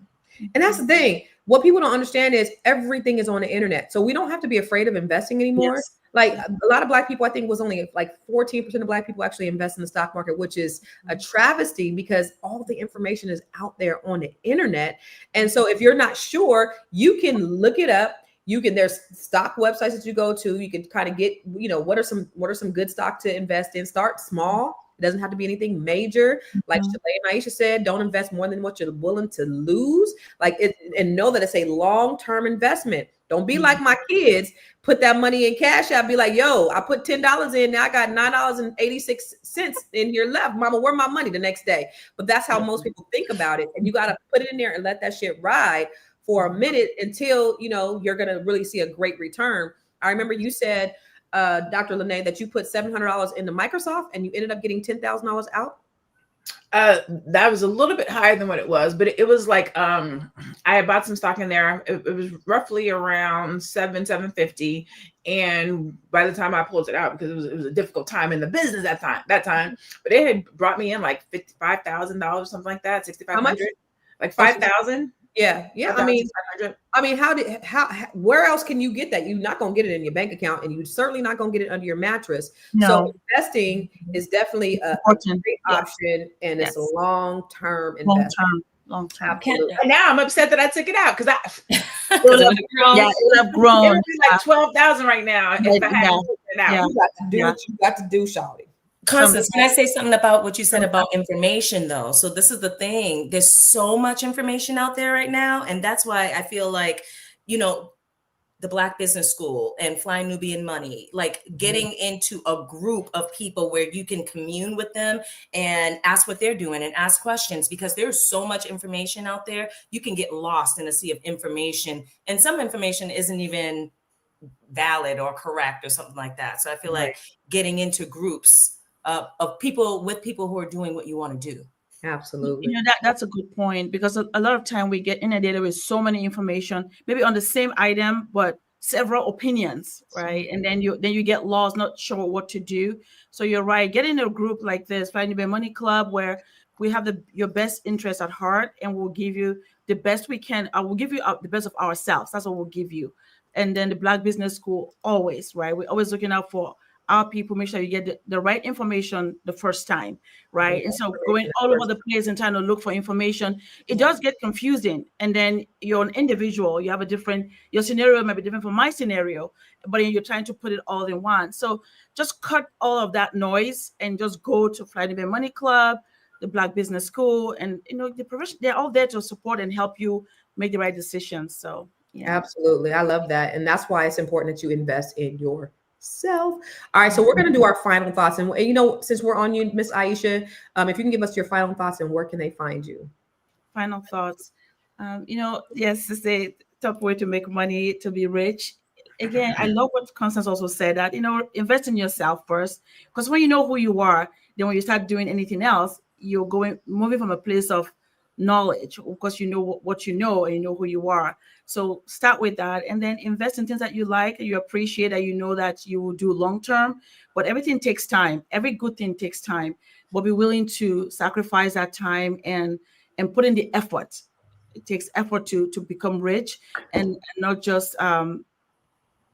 And that's the thing. What people don't understand is everything is on the internet. So we don't have to be afraid of investing anymore. Yes. Like a lot of Black people, I think was only like 14% of Black people actually invest in the stock market, which is a travesty because all the information is out there on the internet. And so if you're not sure, you can look it up. There's stock websites that you go to. You can kind of get, what are some good stock to invest in. Start small. It doesn't have to be anything major. Like Shalaye and Aisha said, don't invest more than what you're willing to lose. And know that it's a long-term investment. Don't be like my kids, put that money in cash out, be like, yo, I put $10 in, now I got $9.86 in here left. Mama, where my money the next day? But that's how most people think about it. And you got to put it in there and let that shit ride for a minute until, you're going to really see a great return. I remember you said, Dr. LaNée, that you put $700 into Microsoft and you ended up getting $10,000 out? That was a little bit higher than what it was, but it was like I had bought some stock in there. It was roughly around $750, and by the time I pulled it out, because it was a difficult time in the business that time, but it had brought me in like $55,000, something like that, $6,500, like 5,000. Yeah. Where else can you get that? You're not going to get it in your bank account, and you're certainly not going to get it under your mattress. No. So investing is definitely a great option, and it's a long-term investment. Long-term. And now I'm upset that I took it out because it would have grown. It would be like 12,000 right now if I hadn't taken it out. You got to do what you got to do, Shalaye. Constance, can I say something about what you said about information, though? So this is the thing. There's so much information out there right now. And that's why I feel like, the Black Business School and Fly Nubian Money, like getting into a group of people where you can commune with them and ask what they're doing and ask questions, because there's so much information out there. You can get lost in a sea of information, and some information isn't even valid or correct or something like that. So I feel like getting into groups of people who are doing what you want to do. Absolutely. That's a good point, because a lot of time we get inundated with so many information, maybe on the same item, but several opinions, right? And then you get lost, not sure what to do. So you're right. Get in a group like this, Fly Nubian Money Club, where we have your best interest at heart, and we'll give you the best we can. I will give you the best of ourselves. That's what we'll give you. And then the Black Business School, always, right? We're always looking out for our people, make sure you get the right information the first time, right? And so going all over the place and trying to look for information, it does get confusing. And then you're an individual, you have your scenario might be different from my scenario, but you're trying to put it all in one. So just cut all of that noise and just go to Fly Nubian Money Club, the Black Business School, and the profession, they're all there to support and help you make the right decisions. So yeah. Absolutely. I love that. And that's why it's important that you invest in yourself. All right, so we're going to do our final thoughts, and since we're on you, Miss Aisha, if you can give us your final thoughts and where can they find you? Final thoughts. Yes, it's a top way to make money, to be rich. Again, I love what Constance also said, that invest in yourself first, because when you know who you are, then when you start doing anything else, you're moving from a place of knowledge, because you know what you know and you know who you are. So start with that, and then invest in things that you like, you appreciate, that you know that you will do long term. But everything takes time. Every good thing takes time. But be willing to sacrifice that time and put in the effort. It takes effort to become rich, and not just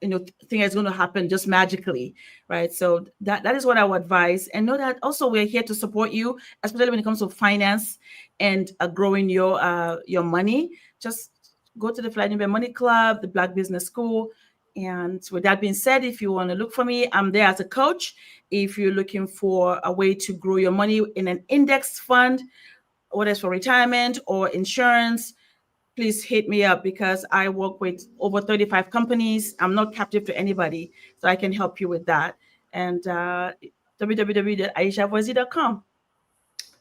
thing is going to happen just magically, right? So that is what I would advise. And know that also we're here to support you, especially when it comes to finance and growing your money. Just go to the Fly Nubian Money Club, the Black Business School. And with that being said, if you want to look for me, I'm there as a coach. If you're looking for a way to grow your money in an index fund, whether it's for retirement or insurance, please hit me up, because I work with over 35 companies. I'm not captive to anybody, so I can help you with that. And www.aishavoizy.com.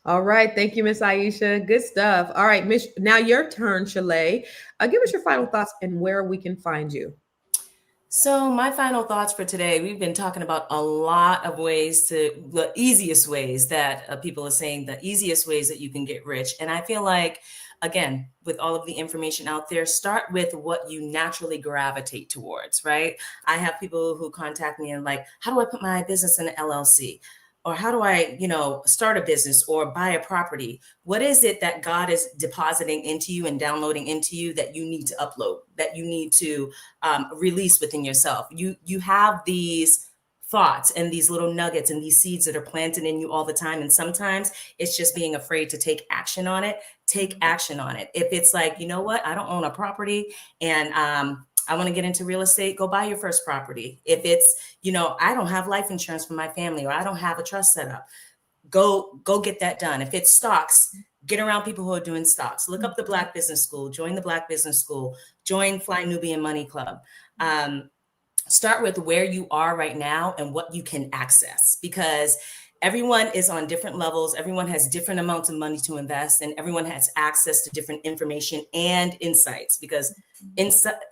All right. Thank you, Miss Aisha. Good stuff. All right, Miss. Now your turn, Shalaye. Give us your final thoughts and where we can find you. So my final thoughts for today, we've been talking about a lot of ways the easiest ways that people are saying, the easiest ways that you can get rich. And I feel like, again, with all of the information out there, start with what you naturally gravitate towards, right? I have people who contact me and like, how do I put my business in an LLC? Or how do I, start a business or buy a property? What is it that God is depositing into you and downloading into you that you need to upload, that you need to release within yourself? You have these thoughts and these little nuggets and these seeds that are planted in you all the time. And sometimes it's just being afraid to take action on it. Take action on it. If it's like, you know what, I don't own a property and I want to get into real estate, go buy your first property. If it's, I don't have life insurance for my family, or I don't have a trust set up, go get that done. If it's stocks, get around people who are doing stocks. Look up the Black Business School, join the Black Business School, join Fly Nubian Money Club. Start with where you are right now and what you can access, because everyone is on different levels. Everyone has different amounts of money to invest, and everyone has access to different information and insights, because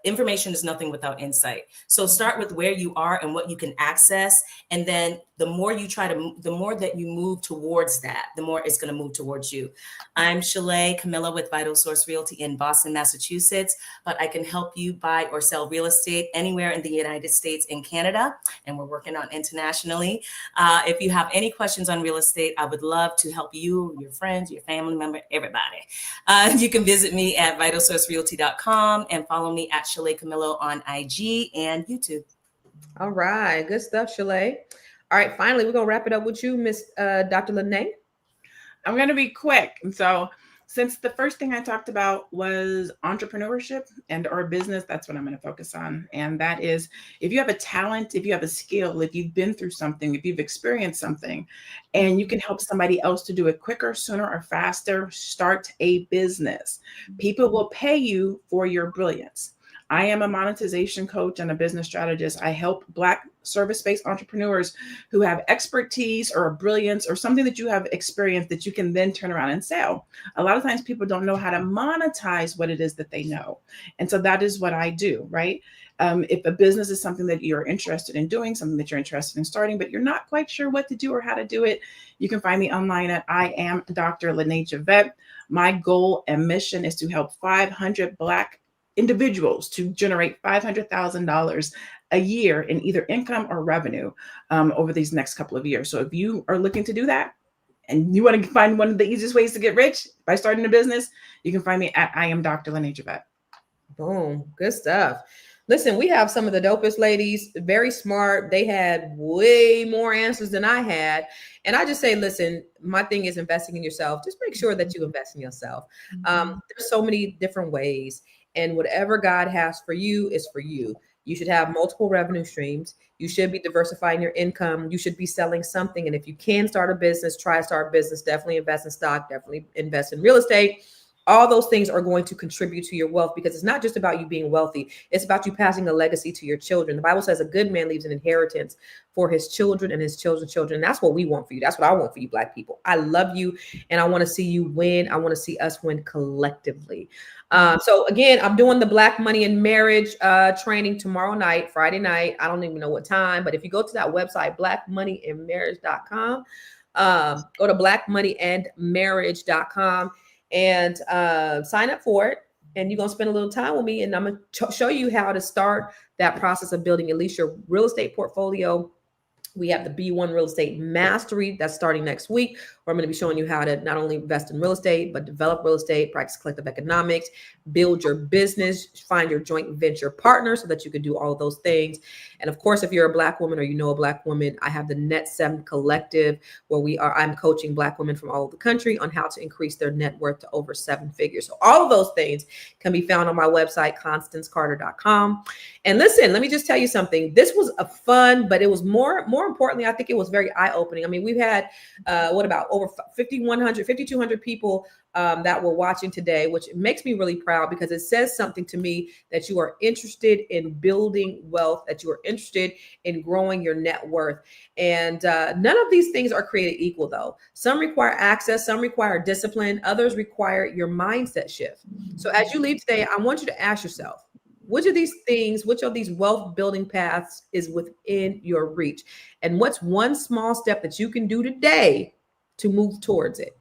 information is nothing without insight. So start with where you are and what you can access. And then the more that you move towards that, the more it's going to move towards you. I'm Shalaye Camilla with Vital Source Realty in Boston, Massachusetts, but I can help you buy or sell real estate anywhere in the United States and Canada. And we're working on internationally. If you have any questions on real estate, I would love to help you, your friends, your family member, everybody. You can visit me at vitalsourcerealty.com and follow me at Shalaye Camillo on IG and YouTube. All right. Good stuff, Shalaye. All right. Finally, we're going to wrap it up with you, Miss Dr. LaNée. I'm going to be quick. And so since the first thing I talked about was entrepreneurship and our business, that's what I'm going to focus on. And that is, if you have a talent, if you have a skill, if you've been through something, if you've experienced something, and you can help somebody else to do it quicker, sooner, or faster, start a business. People will pay you for your brilliance. I am a monetization coach and a business strategist. I help Black service-based entrepreneurs who have expertise or a brilliance or something that you have experienced that you can then turn around and sell. A lot of times people don't know how to monetize what it is that they know. And so that is what I do, right? If a business is something that you're interested in doing, something that you're interested in starting, but you're not quite sure what to do or how to do it, you can find me online at I am Dr. LaNée Javette. My goal and mission is to help 500 Black individuals to generate $500,000 a year in either income or revenue over these next couple of years. So if you are looking to do that and you want to find one of the easiest ways to get rich by starting a business, you can find me at I am Dr. LaNée Javette. Boom. Good stuff. Listen, we have some of the dopest ladies, very smart. They had way more answers than I had. And I just say, listen, my thing is investing in yourself. Just make sure that you invest in yourself. There's so many different ways. And whatever God has for you is for you. You should have multiple revenue streams. You should be diversifying your income. You should be selling something. And if you can start a business, try to start a business. Definitely invest in stock. Definitely invest in real estate. All those things are going to contribute to your wealth, because it's not just about you being wealthy. It's about you passing a legacy to your children. The Bible says a good man leaves an inheritance for his children and his children's children. And that's what we want for you. That's what I want for you, Black people. I love you and I want to see you win. I want to see us win collectively. So again, I'm doing the Black Money and Marriage training tomorrow night, Friday night. I don't even know what time, but if you go to that website, blackmoneyandmarriage.com, go to blackmoneyandmarriage.com and sign up for it. And you're going to spend a little time with me, and I'm going to show you how to start that process of building at least your real estate portfolio, We have the B1 Real Estate Mastery that's starting next week, where I'm going to be showing you how to not only invest in real estate, but develop real estate, practice collective economics, build your business, find your joint venture partner so that you can do all of those things. And of course, if you're a Black woman or you know a Black woman, I have the Net 7 Collective, where I'm coaching Black women from all over the country on how to increase their net worth to over 7 figures. So all of those things can be found on my website, constancecarter.com. And listen, let me just tell you something. This was a fun, but it was more importantly, I think it was very eye-opening. I mean, we've had, over 5,200 people that were watching today, which makes me really proud because it says something to me that you are interested in building wealth, that you are interested in growing your net worth. And none of these things are created equal, though. Some require access, some require discipline, others require your mindset shift. So as you leave today, I want you to ask yourself, which of these wealth building paths is within your reach? And what's one small step that you can do today to move towards it?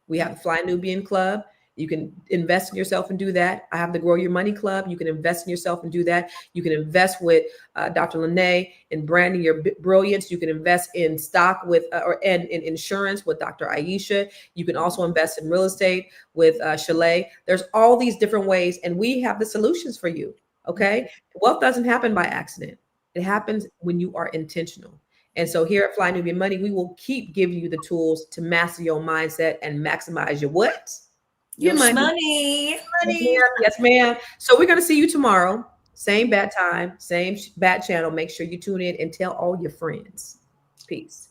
We have the Fly Nubian Club. You can invest in yourself and do that. I have the Grow Your Money Club. You can invest in yourself and do that. You can invest with Dr. LaNée in branding your brilliance. You can invest in stock and in insurance with Dr. Aisha. You can also invest in real estate with Shalaye. There's all these different ways, and we have the solutions for you. Okay. Wealth doesn't happen by accident. It happens when you are intentional. And so here at Fly Nubian Money, we will keep giving you the tools to master your mindset and maximize your what? Your money. Yes, ma'am. So we're going to see you tomorrow. Same bad time, same bad channel. Make sure you tune in and tell all your friends. Peace.